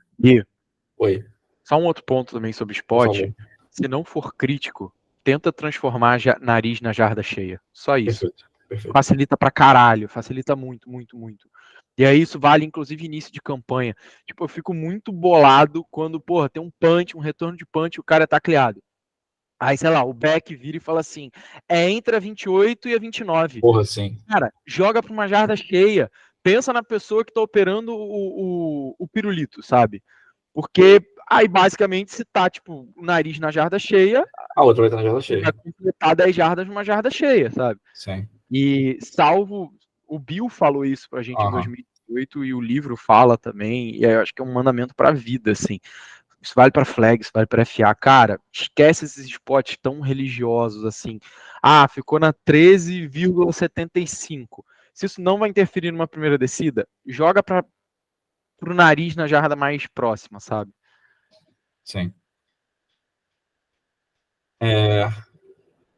S2: Oi.
S7: Só um outro ponto também sobre spot. Se não for crítico, tenta transformar nariz na jarda cheia. Só isso.
S2: Perfeito.
S7: Facilita pra caralho. Facilita muito, muito, muito. E aí isso vale, inclusive, início de campanha. Tipo, eu fico muito bolado quando, porra, tem um punch, um retorno de punch e o cara é tacleado. Aí, sei lá, o back vira e fala assim, entre a 28 e a 29.
S2: Porra, sim.
S7: Cara, joga pra uma jarda cheia. Pensa na pessoa que tá operando o pirulito, sabe? Porque aí, basicamente, se tá, tipo, o nariz na jarda cheia...
S2: A outra vai estar na jarda cheia.
S7: Vai completar 10 jardas numa jarda cheia, sabe?
S2: Sim.
S7: E salvo... O Bill falou isso pra gente em 2018 e o livro fala também, e eu acho que é um mandamento pra vida, assim. Isso vale pra flag, isso vale pra FA. Cara, esquece esses spots tão religiosos, assim. Ficou na 13,75. Se isso não vai interferir numa primeira descida, joga pro nariz na jarda mais próxima, sabe?
S2: Sim.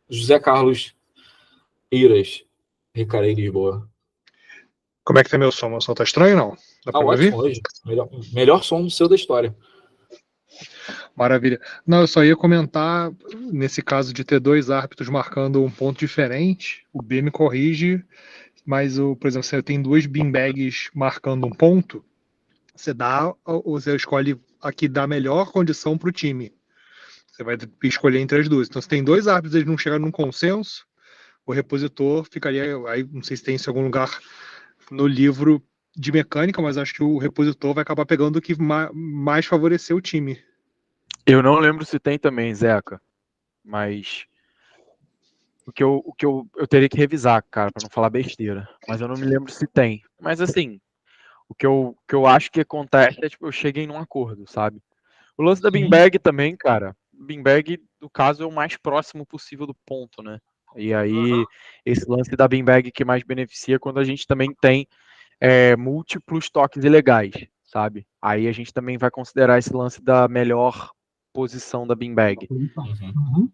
S2: José Carlos Eiras, Ricarei Lisboa.
S10: Como é que tá meu som? Meu som tá estranho, não? Dá pra
S2: ótimo
S10: ouvir?
S2: hoje. Melhor som seu da história.
S10: Maravilha. Não, eu só ia comentar, nesse caso de ter 2 árbitros marcando um ponto diferente, o B me corrige, mas, por exemplo, se tem 2 beanbags marcando um ponto, você escolhe a que dá a melhor condição para o time. Você vai escolher entre as duas. Então, se tem 2 árbitros, eles não chegaram num consenso, o repositor ficaria, aí não sei se tem em algum lugar no livro, de mecânica, mas acho que o repositor vai acabar pegando o que mais favorecer o time.
S7: Eu não lembro se tem também, Zeca, mas o que eu teria que revisar, cara, para não falar besteira. Mas eu não me lembro se tem. Mas assim, o que eu acho que acontece é, tipo, eu cheguei num acordo, sabe? O lance da beanbag também, cara, beanbag, no caso, é o mais próximo possível do ponto, né? E aí, esse lance da beanbag que mais beneficia quando a gente também tem múltiplos toques ilegais, sabe? Aí a gente também vai considerar esse lance da melhor posição da beanbag.
S2: Uhum.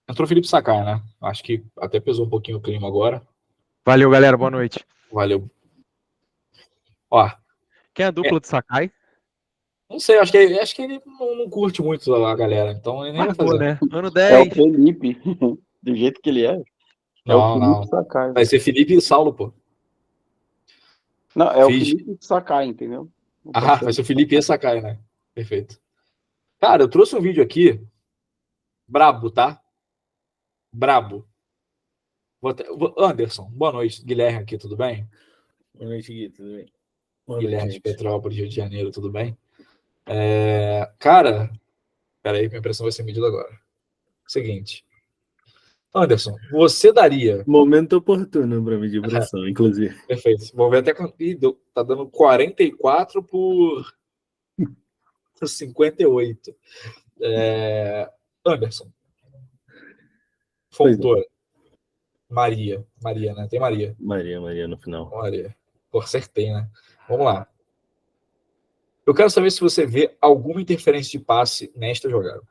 S2: Entrou o Felipe Sakai, né? Acho que até pesou um pouquinho o clima agora.
S7: Valeu, galera. Boa noite.
S2: Valeu. Ó.
S7: Quem é a dupla do Sakai?
S2: Não sei, acho que ele não curte muito a galera, então ele nem vai fazer.
S7: Né? Ano
S4: É
S7: 10.
S4: o Felipe, do jeito que ele é.
S2: Não.
S4: Sakai.
S2: Vai ser Felipe e Saulo, pô.
S4: Não, é o Felipe Sakai, entendeu?
S2: Vai ser o Felipe e Sakai, né? Perfeito. Cara, eu trouxe um vídeo aqui. Brabo, tá? Brabo. Anderson, boa noite. Guilherme aqui, tudo bem?
S6: Boa noite, Gui, tudo bem?
S2: Guilherme de Petrópolis, Rio de Janeiro, tudo bem? Cara, peraí, minha impressão vai ser medida agora. Seguinte. Anderson, você daria...
S6: Momento oportuno para medir pressão, inclusive.
S2: Perfeito. Vou ver até quanto... Tá dando 44 por 58. Anderson. Fontoura. Maria, né? Tem Maria.
S6: Maria no final.
S2: Maria. Pô, acertei, né? Vamos lá. Eu quero saber se você vê alguma interferência de passe nesta jogada.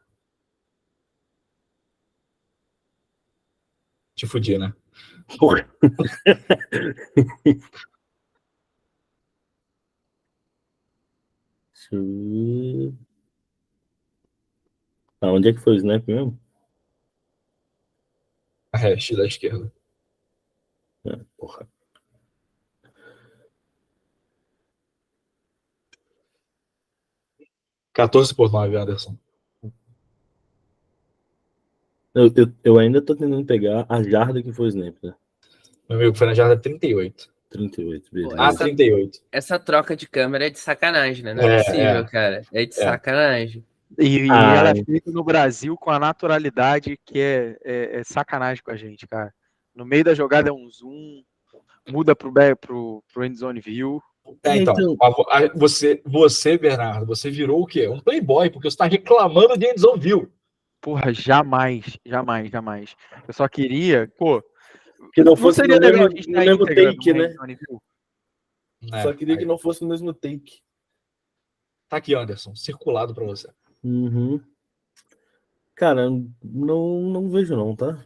S2: Te fudi, né?
S6: Porra. Deixa eu ver. Onde é que foi o snap mesmo?
S2: A hash da esquerda.
S6: Porra.
S2: $14,9, Anderson.
S6: Eu ainda tô tentando pegar a jarda que foi o snap, né?
S2: Meu amigo, foi na jarda 38.
S6: 38, beleza.
S5: Pô,
S2: 38.
S5: Essa troca de câmera é de sacanagem, né? Não é possível, cara. É de sacanagem.
S7: E ela é feita no Brasil com a naturalidade que é sacanagem com a gente, cara. No meio da jogada é um zoom, muda pro endzone view.
S2: Então, você, Bernardo, você virou o quê? Um playboy, porque você tá reclamando de endzone view.
S7: Porra, jamais. Eu só queria,
S6: que não fosse
S7: seria
S6: no
S7: legal
S6: mesmo take, né?
S2: Só queria que não fosse no mesmo take. Tá aqui, Anderson, circulado pra você.
S6: Uhum. Cara, não vejo não, tá?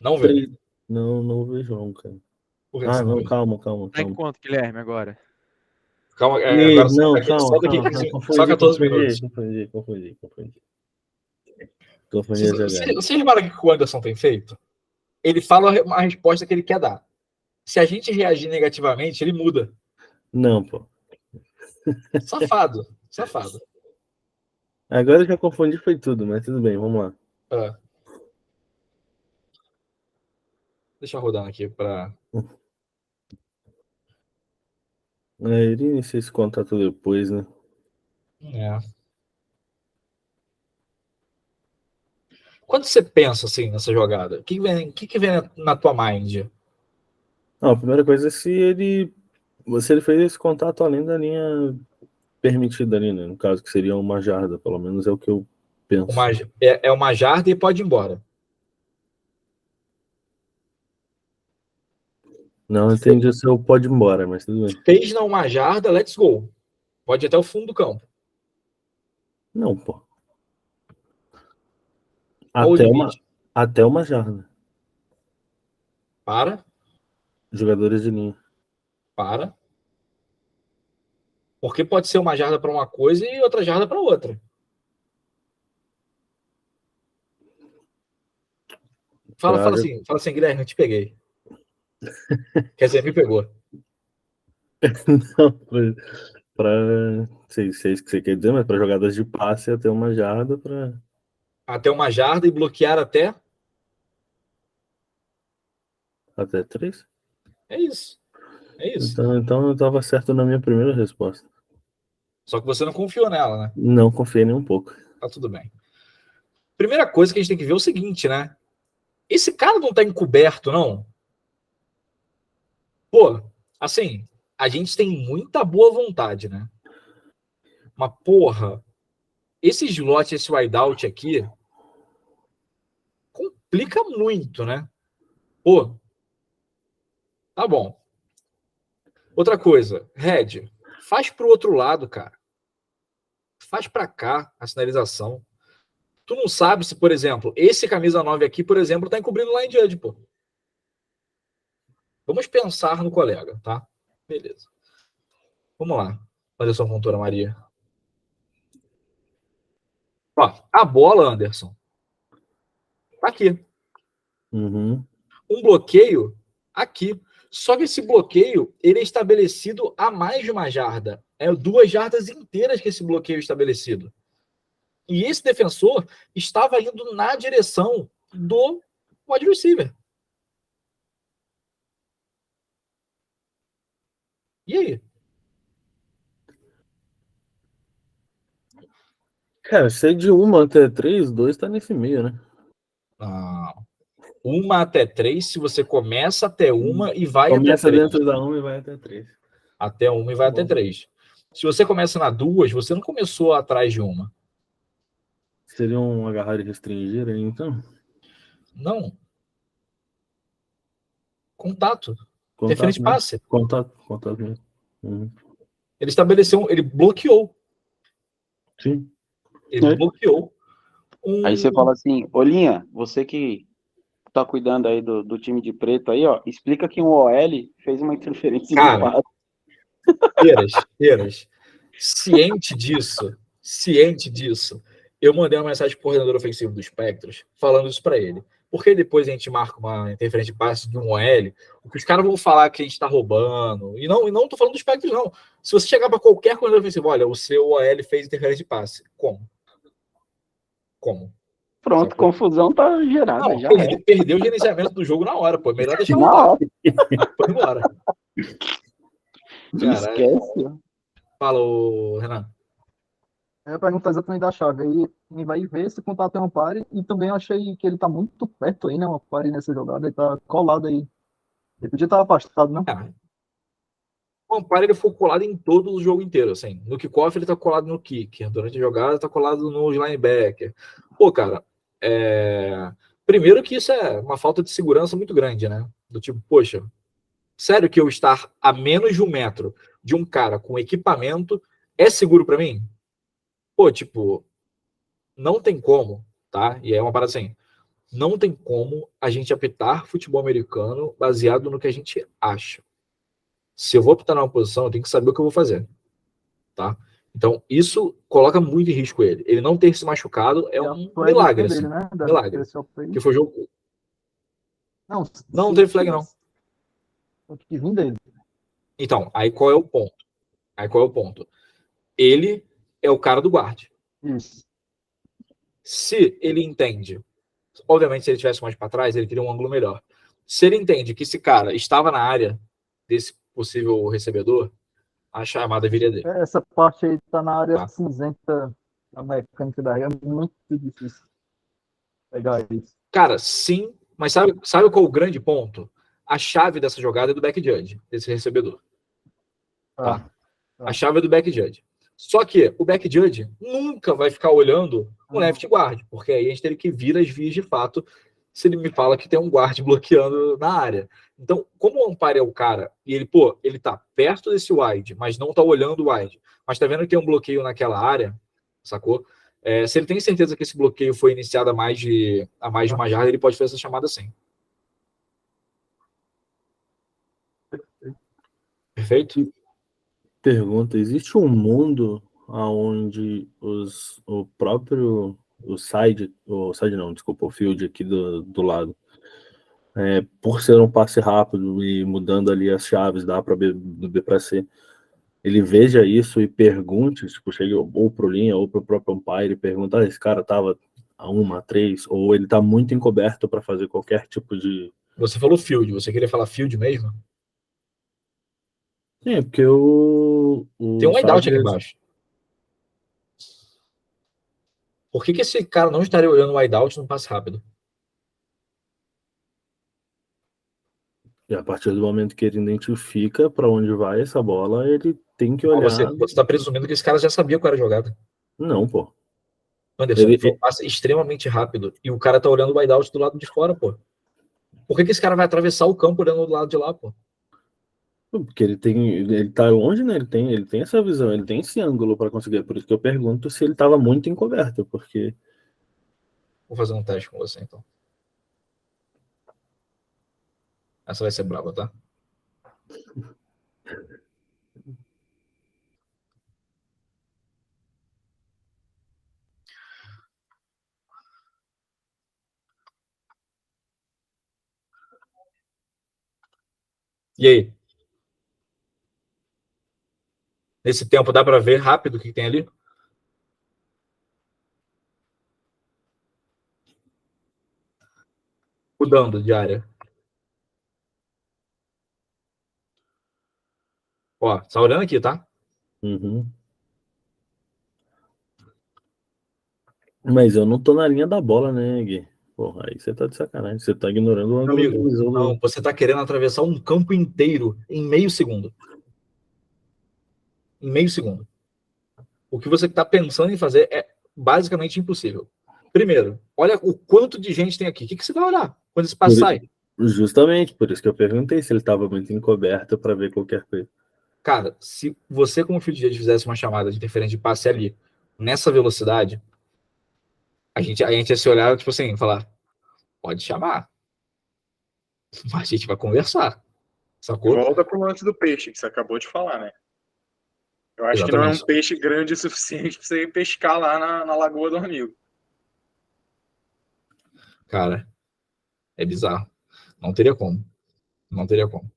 S2: Não vejo?
S6: Não vejo não, cara.
S2: Não,
S6: calma.
S7: Tá em quanto, Guilherme, agora?
S2: Calma, agora
S6: não,
S2: só daqui 15, só 14 minutos.
S6: Confundi.
S2: Vocês reparam o que o Anderson tem feito? Ele fala a resposta que ele quer dar. Se a gente reagir negativamente, ele muda.
S6: Não, pô.
S2: Safado.
S6: Agora eu já confundi, foi tudo, mas tudo bem, vamos lá.
S2: Deixa eu rodar aqui para...
S6: Ele inicia esse contato depois, né?
S2: Quando você pensa assim nessa jogada, o que vem na tua mind?
S6: Não, a primeira coisa é se ele fez esse contato além da linha permitida ali, né? No caso, que seria uma jarda, pelo menos é o que eu penso.
S2: É uma jarda e pode ir embora.
S6: Não entendi se eu pode ir embora, mas tudo bem.
S2: Fez na uma jarda, let's go. Pode ir até o fundo do campo.
S6: Não, pô. Até uma jarda.
S2: Para.
S6: Jogadores de linha.
S2: Para. Porque pode ser uma jarda para uma coisa e outra jarda para outra. Fala assim, Guilherme, eu te peguei. Quer dizer, me pegou.
S6: Não, sei se é isso que você quer dizer, mas para jogadas de passe até uma jarda para...
S2: Até uma jarda e bloquear até
S6: 3?
S2: É isso. É isso.
S6: Então eu tava certo na minha primeira resposta.
S2: Só que você não confiou nela, né?
S6: Não confiei nem um pouco.
S2: Tá tudo bem. Primeira coisa que a gente tem que ver é o seguinte, né? Esse cara não tá encoberto, não? Pô, assim, a gente tem muita boa vontade, né? Mas, porra, esse slot, esse wideout aqui, complica muito, né? Pô, tá bom. Outra coisa, Red, faz pro outro lado, cara. Faz pra cá a sinalização. Tu não sabe se, por exemplo, esse camisa 9 aqui, por exemplo, tá encobrindo o line judge, pô. Vamos pensar no colega, tá? Beleza. Vamos lá. Anderson Fontoura Maria. Ó, a bola, Anderson, tá aqui.
S6: Uhum.
S2: Um bloqueio aqui. Só que esse bloqueio, ele é estabelecido a mais de uma jarda. É 2 jardas inteiras que esse bloqueio é estabelecido. E esse defensor estava indo na direção do wide receiver. E aí?
S6: Cara, se é de 1 até 3, 2 tá nesse meio, né?
S2: Ah, 1 até 3, se você começa até 1 e vai
S6: Começa
S2: até 3.
S6: dentro da 1 e vai até 3.
S2: Até 1 e vai até 3. Se você começa na 2, você não começou atrás de 1.
S6: Seria um agarrar e restringir aí, então?
S2: Não. Contato.
S6: Contato,
S2: Interferência de
S6: né?
S2: passe.
S6: Contato mesmo. Uhum.
S2: Ele estabeleceu, ele bloqueou.
S6: Sim.
S2: Ele bloqueou.
S4: Aí você fala assim, Olinha, você que tá cuidando aí do time de preto aí, ó, explica que um OL fez uma interferência de passe.
S2: Eiras, ciente disso, eu mandei uma mensagem pro coordenador ofensivo do Spectros falando isso para ele. Porque depois a gente marca uma interferência de passe de um OL, o que os caras vão falar que a gente tá roubando. E não tô falando do Spectros, não. Se você chegar para qualquer coordenador ofensivo, olha, o seu OL fez interferência de passe. Como?
S4: Pronto,
S2: Sacou?
S4: Confusão tá gerada.
S2: Não,
S4: já
S2: perdeu o gerenciamento do jogo na hora, pô. É melhor deixar
S4: na hora.
S2: Foi embora.
S4: Esquece.
S2: Fala, Renan.
S9: É a pergunta exatamente da chave. Aí ele vai ver se o contato é um pare. E também achei que ele tá muito perto aí, né? Um pare nessa jogada. Ele tá colado aí. Ele podia estar afastado, né?
S2: O Amparo, ele foi colado em todo o jogo inteiro, assim. No kickoff ele tá colado no kicker, durante a jogada tá colado no linebacker. Pô, cara, primeiro que isso é uma falta de segurança muito grande, né? Do tipo, poxa, sério que eu estar a menos de 1 metro de um cara com equipamento é seguro para mim? Pô, tipo, não tem como, tá? E é uma parada assim, não tem como a gente apitar futebol americano baseado no que a gente acha. Se eu vou optar numa posição, eu tenho que saber o que eu vou fazer, tá? Então, isso coloca muito em risco ele. Ele não ter se machucado é um milagre, assim.
S9: Né?
S2: Milagre. Que foi jogo... Não teve flag, não.
S9: Que vim dele.
S2: Então, aí qual é o ponto? Ele é o cara do guarde.
S9: Isso.
S2: Se ele entende, obviamente se ele tivesse mais para trás, ele teria um ângulo melhor. Se ele entende que esse cara estava na área desse possível recebedor, a chamada viria dele.
S9: Essa parte aí tá na área cinzenta da mecânica da regra, é muito difícil pegar isso.
S2: Cara, sim, mas sabe qual é o grande ponto? A chave dessa jogada é do back judge, desse recebedor. Tá? A chave é do back judge. Só que o back judge nunca vai ficar olhando o left guard, porque aí a gente teria que vir as vias de fato se ele me fala que tem um guard bloqueando na área. Então, como o umpire é o cara, e ele tá perto desse wide, mas não tá olhando o wide, mas tá vendo que tem um bloqueio naquela área, sacou? Se ele tem certeza que esse bloqueio foi iniciado a mais de uma jarda, ele pode fazer essa chamada sim. Perfeito?
S6: Pergunta, existe um mundo onde o field aqui do lado, por ser um passe rápido e mudando ali as chaves da A para B, do B para C, ele veja isso e pergunte, tipo, chega ou pro linha ou pro próprio umpire e pergunta, esse cara tava a 1, a 3, ou ele tá muito encoberto para fazer qualquer tipo de...
S2: Você falou field, você queria falar field mesmo?
S6: É, porque o
S2: Tem um wideout aqui
S6: Fagner-
S2: embaixo. Por que esse cara não estaria olhando o wideout no passe rápido?
S6: E a partir do momento que ele identifica para onde vai essa bola, ele tem que olhar.
S2: Você tá presumindo que esse cara já sabia qual era a jogada.
S6: Não, pô.
S2: Anderson, foi um passe extremamente rápido. E o cara tá olhando o wideout do lado de fora, pô. Por que esse cara vai atravessar o campo olhando do lado de lá, pô?
S6: Porque ele tá longe, né? Ele tem essa visão, ele tem esse ângulo para conseguir. Por isso que eu pergunto se ele tava muito encoberto, porque
S2: Vou fazer um teste com você, então. Essa vai ser brava, tá? E aí? Nesse tempo dá para ver rápido o que tem ali? Mudando de área. Ó, tá olhando aqui, tá?
S6: Uhum. Mas eu não tô na linha da bola, né, Gui? Porra, aí você tá de sacanagem. Você tá ignorando o ângulo
S2: Amigo,
S6: da visão
S2: não, você tá querendo atravessar um campo inteiro em meio segundo. Em meio segundo. O que você tá pensando em fazer é basicamente impossível. Primeiro, olha o quanto de gente tem aqui. O que você vai olhar quando esse passo sai?
S6: Justamente, por isso que eu perguntei se ele tava muito encoberto para ver qualquer coisa.
S2: Cara, se você, como filho de Deus, fizesse uma chamada de interferência de passe ali, nessa velocidade, a gente ia se olhar, tipo assim, falar, pode chamar. Mas a gente vai conversar. Sacou?
S1: Volta pro lance do peixe que você acabou de falar, né? Eu acho que não é um peixe grande o suficiente pra você ir pescar lá na Lagoa do Amigo.
S2: Cara, é bizarro. Não teria como. Não teria como.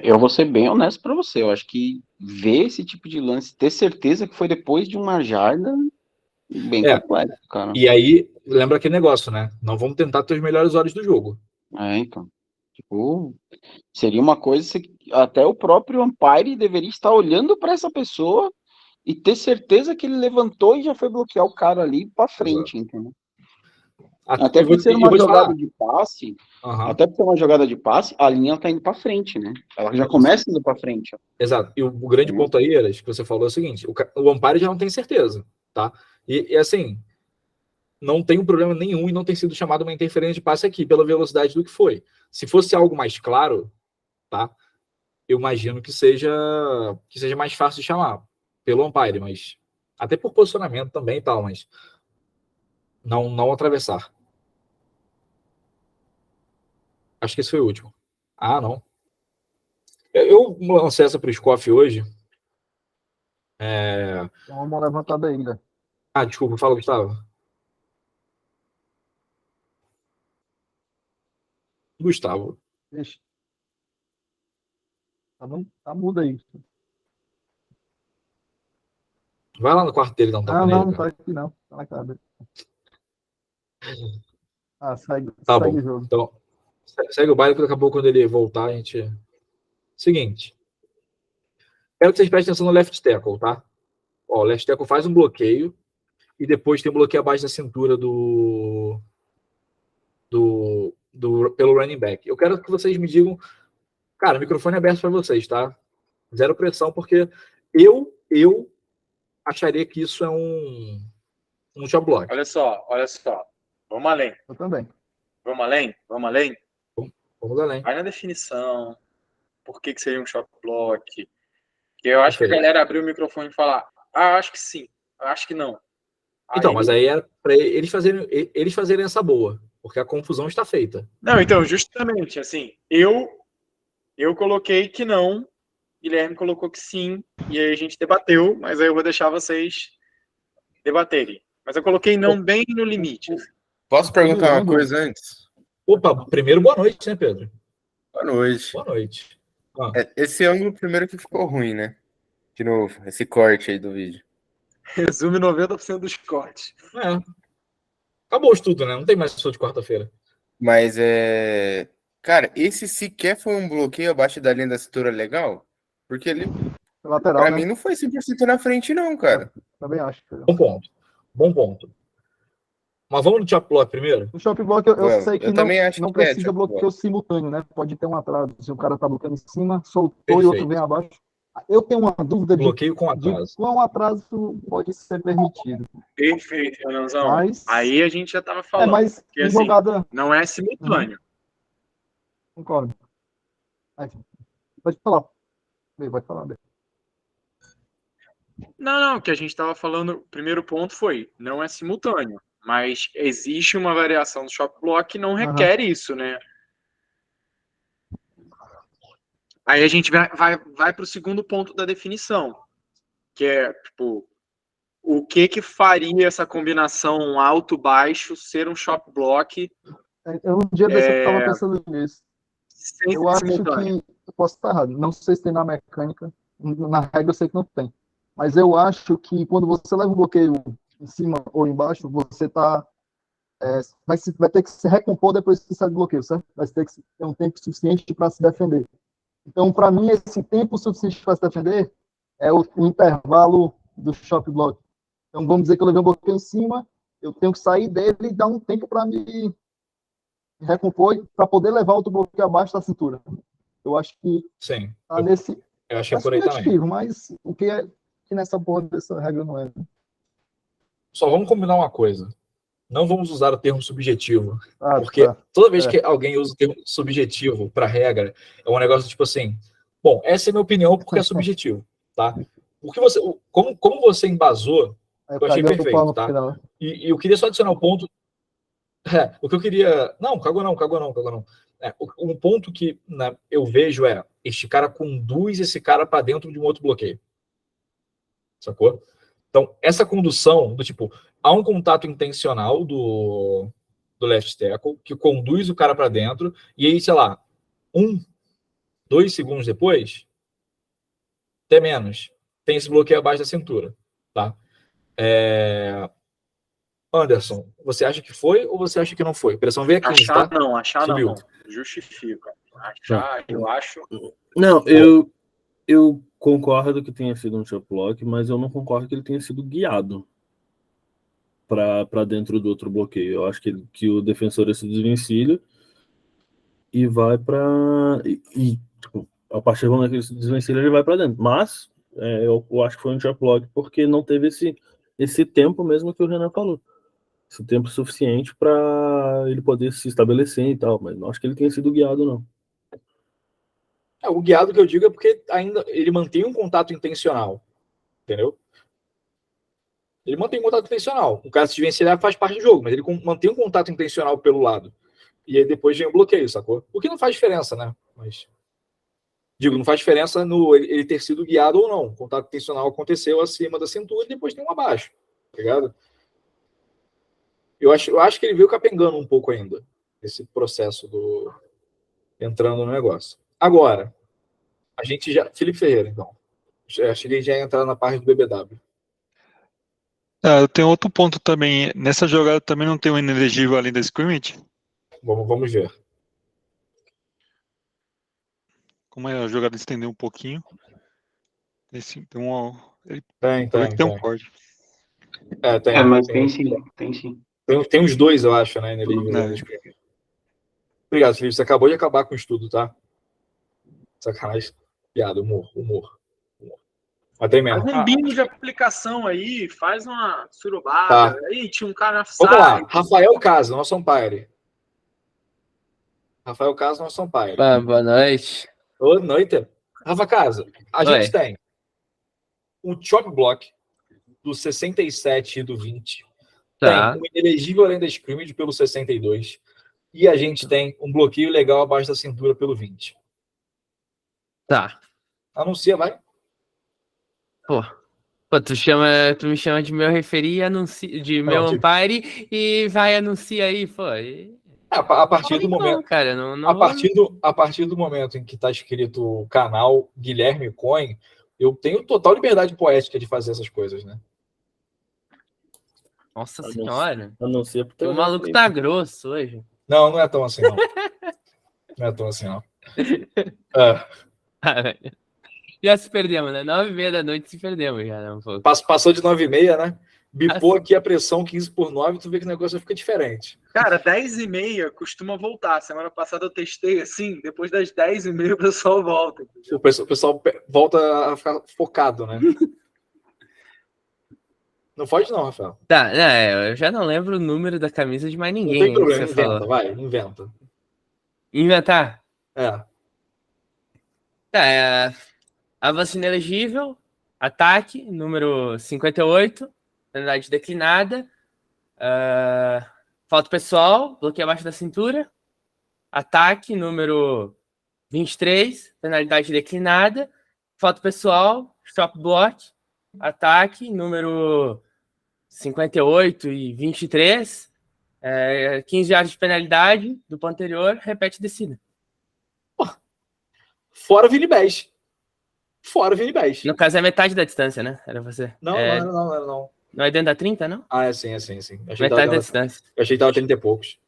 S4: Eu vou ser bem honesto pra você. Eu acho que ver esse tipo de lance, ter certeza que foi depois de uma jarda, bem complexo, cara.
S2: E aí, lembra aquele negócio, né? Não vamos tentar ter os melhores olhos do jogo.
S4: Então. Tipo, seria uma coisa que até o próprio umpire deveria estar olhando para essa pessoa e ter certeza que ele levantou e já foi bloquear o cara ali para frente, entendeu? Até por ser uma jogada de passe, até por ser uma jogada de passe, a linha tá indo para frente, né? Ela já começa indo para frente. Ó.
S2: Exato. E o grande ponto aí, Eras, que você falou é o seguinte: o umpire já não tem certeza, tá? E assim, não tem um problema nenhum e não tem sido chamado uma interferência de passe aqui pela velocidade do que foi. Se fosse algo mais claro, tá? Eu imagino que seja mais fácil de chamar pelo umpire, mas até por posicionamento também e tal, mas não atravessar. Acho que esse foi o último. Ah, não. Eu lancei essa para o Scoff hoje.
S9: Tem uma mão levantada ainda.
S2: Ah, desculpa, fala, Gustavo. Gustavo.
S9: Ixi. Tá mudo aí.
S2: Vai lá no quarto dele dar um tapa nele.
S9: Não tá aqui não. Tá na cara dele. Segue
S2: bom.
S9: o jogo.
S2: Então, segue o baile, porque daqui a pouco, quando ele voltar, a gente... Seguinte. Quero que vocês prestem atenção no left tackle, tá? Ó, o left tackle faz um bloqueio e depois tem um bloqueio abaixo da cintura pelo running back. Eu quero que vocês me digam... Cara, o microfone é aberto para vocês, tá? Zero pressão, porque eu acharia que isso é um job block.
S1: Olha só. Vamos além.
S9: Eu também.
S1: Vamos além?
S2: Vamos além.
S1: Vai na definição. Por que seria um shot block? Que eu acho que a galera abriu o microfone e falar, acho que sim, acho que não.
S2: Então, mas aí era para eles fazerem essa boa, porque a confusão está feita.
S1: Não, então, justamente, assim, eu coloquei que não, Guilherme colocou que sim, e aí a gente debateu, mas aí eu vou deixar vocês debaterem. Mas eu coloquei não bem no limite.
S11: Posso perguntar uma coisa antes?
S2: Opa, primeiro, boa noite, né, Pedro?
S11: Boa noite.
S2: Boa noite.
S11: Esse ângulo primeiro que ficou ruim, né? De novo, esse corte aí do vídeo.
S1: Resume 90% dos cortes.
S2: Acabou o estudo, né? Não tem mais estudo de quarta-feira.
S11: Mas cara, esse sequer foi um bloqueio abaixo da linha da cintura legal? Porque ele,
S9: Lateral,
S11: pra
S9: né?
S11: mim, não foi 100% na frente, não, cara.
S9: Também acho.
S2: Bom ponto. Mas vamos no chop block primeiro?
S9: No chop block, eu sei que
S11: eu também acho
S9: não
S11: que é
S9: precisa
S11: chop block.
S9: bloqueio simultâneo, né? Pode ter um atraso. Se o cara tá bloqueando em cima, soltou
S2: Perfeito.
S9: e outro vem abaixo. Eu tenho uma dúvida
S2: Bloqueio com
S9: de
S2: atraso.
S9: quão atraso pode ser permitido.
S1: Perfeito, Renanzão.
S9: Mas,
S1: Aí a gente já tava falando.
S9: mas
S1: que,
S9: em
S1: assim,
S9: jogada...
S1: não é simultâneo.
S9: Concordo. Aí, pode falar. Pode falar.
S1: Não, o que a gente estava falando, o primeiro ponto foi, não é simultâneo, mas existe uma variação do chop block que não requer isso, né? Aí a gente vai para o segundo ponto da definição, que é, tipo, o que faria essa combinação alto-baixo ser um chop block?
S9: Um dia desse eu estava pensando nisso. Eu acho
S1: simultâneo.
S9: que... Eu posso estar errado. Não sei se tem na mecânica. Na regra eu sei que não tem. Mas eu acho que quando você leva um bloqueio em cima ou embaixo, você vai ter que se recompor depois que sai do bloqueio, certo? Vai ter que ter um tempo suficiente para se defender. Então, para mim, esse tempo suficiente para se defender é o intervalo do chop block. Então, vamos dizer que eu levei um bloqueio em cima, eu tenho que sair dele e dar um tempo para me recompor para poder levar outro bloqueio abaixo da cintura. Eu acho que
S2: sim.
S9: Tá nesse...
S2: Eu acho que é por aí também.
S9: Mas o que é que nessa porra dessa regra não é?
S2: Só vamos combinar uma coisa. Não vamos usar o termo subjetivo. Porque toda vez que alguém usa o termo subjetivo para regra, é um negócio tipo assim, bom, essa é a minha opinião porque é subjetivo, tá? Porque você, como você embasou, eu achei perfeito, tá? E eu queria só adicionar um ponto. O que eu queria... Não, cagou não. Um ponto que, né, eu vejo é, este cara conduz esse cara para dentro de um outro bloqueio. Sacou? Então, essa condução do tipo, há um contato intencional do left tackle que conduz o cara para dentro e aí, sei lá, 2 segundos depois, até menos, tem esse bloqueio abaixo da cintura, tá? Anderson, você acha que foi ou você acha que não foi? Pressão veio aqui,
S1: Achar
S2: tá?
S1: não, achar
S2: Subiu.
S1: não. Justifica. Achar, eu acho...
S6: Não, eu concordo que tenha sido um chop block, mas eu não concordo que ele tenha sido guiado para dentro do outro bloqueio. Eu acho que o defensor se desvencilha e vai para... tipo, a partir do momento que ele se desvencilha, ele vai para dentro. Mas eu acho que foi um chop block porque não teve esse tempo mesmo que o Renan falou. Esse tempo suficiente para ele poder se estabelecer e tal. Mas não acho que ele tenha sido guiado, não.
S2: O guiado que eu digo é porque ainda ele mantém um contato intencional, entendeu? Ele mantém um contato intencional. O cara se desvencilhar faz parte do jogo, mas ele mantém um contato intencional pelo lado. E aí depois vem o bloqueio, sacou? O que não faz diferença, né? Mas não faz diferença no ele ter sido guiado ou não. O contato intencional aconteceu acima da cintura e depois tem um abaixo, tá ligado? Eu acho que ele veio capengando um pouco ainda esse processo entrando no negócio. Agora, a gente já... Felipe Ferreira, então. Acho que ele já ia entrar na parte do BBW.
S12: Eu tenho outro ponto também. Nessa jogada também não tem um inelegível além da scrimmage?
S2: Vamos ver.
S12: Como a jogada estendeu um pouquinho. Tem
S2: um
S12: corte.
S13: Mas tem sim.
S2: Tem uns dois, eu acho, né? Obrigado, Felipe. Você acabou de acabar com o estudo, tá? Sacanagem. Piada, humor. Mas tem mesmo.
S1: Faz um bingo de aplicação aí, faz uma surubada.
S2: Tá.
S1: Aí tinha um cara na
S2: Vamos lá. Rafael Caso, nosso umpire.
S5: Boa noite.
S2: Boa noite. Rafa Casa, a gente tem um chop block do 67 e do 20.
S5: Tá.
S2: Tem um inelegível além da scrimmage pelo 62. E a gente tem um bloqueio legal abaixo da cintura pelo 20.
S5: Tá.
S2: Anuncia, vai.
S5: Pô, tu me chama de meu referi e anuncia, de meu umpire e vai anuncia aí, pô.
S2: A partir do momento,
S5: cara,
S2: a partir do momento em que está escrito o canal Guilherme Cohen, eu tenho total liberdade poética de fazer essas coisas, né?
S5: Nossa senhora.
S6: Anuncia porque
S5: o maluco tá grosso hoje.
S2: Não é tão assim, não. Não é tão assim, não.
S5: Já se perdemos, né? 9h30 da noite se perdemos já, né? Um pouco.
S2: Passou de 9h30, né? Bipou aqui a pressão 15/9, tu vê que o negócio fica diferente.
S1: Cara, 10h30 costuma voltar. Semana passada eu testei assim, depois das 10h30 o pessoal volta.
S2: O pessoal volta a ficar focado, né? Não pode não, Rafael.
S5: Tá, eu já não lembro o número da camisa de mais ninguém.
S2: Não tem problema,
S5: você
S2: inventa,
S5: falou.
S2: vai, inventa.
S5: Inventar?
S2: É.
S5: Tá, a vacina elegível, ataque, número 58, penalidade declinada, falta pessoal, bloqueio abaixo da cintura, ataque, número 23, penalidade declinada, falta pessoal, stop block, ataque, número 58 e 23, 15 yards de penalidade do ponto anterior, repete descida.
S2: Fora o Vini Bash. Fora o Vini Bash.
S5: No caso é metade da distância, né? Era você.
S2: Não.
S5: Não é dentro da 30, não?
S2: Ah, é sim.
S5: Metade da distância.
S2: Eu achei que tava 30 e poucos.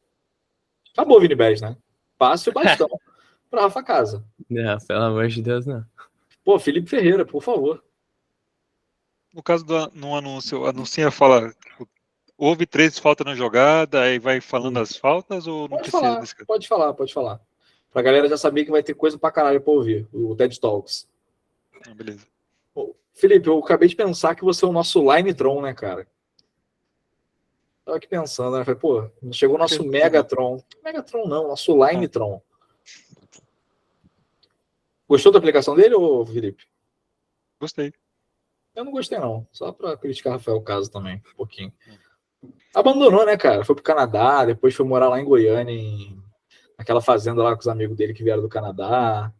S2: Acabou o Vini Bash, né? Passe o bastão pra Rafa Casa.
S5: Não, pelo amor de Deus, não.
S2: Pô, Felipe Ferreira, por favor.
S12: No caso no anúncio, anuncia fala, tipo, houve 3 faltas na jogada, aí vai falando as faltas ou não precisa desse caso?
S2: Pode falar. Pra galera já saber que vai ter coisa pra caralho pra ouvir, o TED Talks.
S12: Beleza.
S2: Felipe, eu acabei de pensar que você é o nosso Linetron, né, cara? Tava aqui pensando, né? Falei, pô, chegou o nosso Megatron. Megatron não, nosso Linetron. Gostou da aplicação dele, ô Felipe?
S12: Gostei.
S2: Eu não gostei, não. Só pra criticar Rafael Caso também, um pouquinho. Abandonou, né, cara? Foi pro Canadá, depois foi morar lá em Goiânia, naquela fazenda lá com os amigos dele que vieram do Canadá.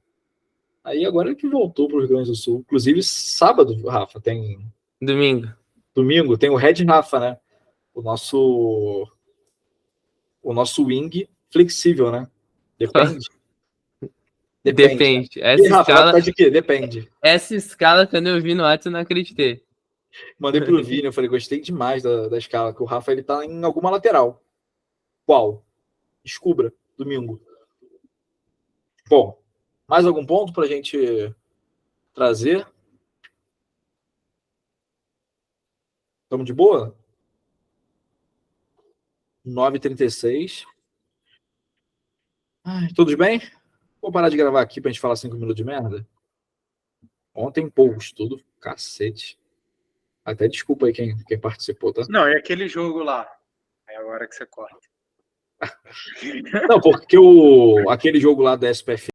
S2: Aí agora ele que voltou pro Rio Grande do Sul. Inclusive, sábado, Rafa, tem... Domingo tem o Red Rafa, né? O nosso wing flexível, né? Depende.
S5: Depende.
S2: Essa escala... de quê? Depende.
S5: Essa escala, quando eu vi no WhatsApp, eu não acreditei.
S2: Mandei pro Vini, eu falei, gostei demais da escala, que o Rafa ele tá em alguma lateral. Qual? Descubra, domingo. Bom, mais algum ponto pra gente trazer? Estamos de boa? 9h36. Todos bem? Vou parar de gravar aqui pra gente falar 5 minutos de merda. Ontem, tudo cacete. Até desculpa aí quem participou, tá?
S1: Não, é aquele jogo lá. É agora que você corta.
S2: Não, porque aquele jogo lá da SPF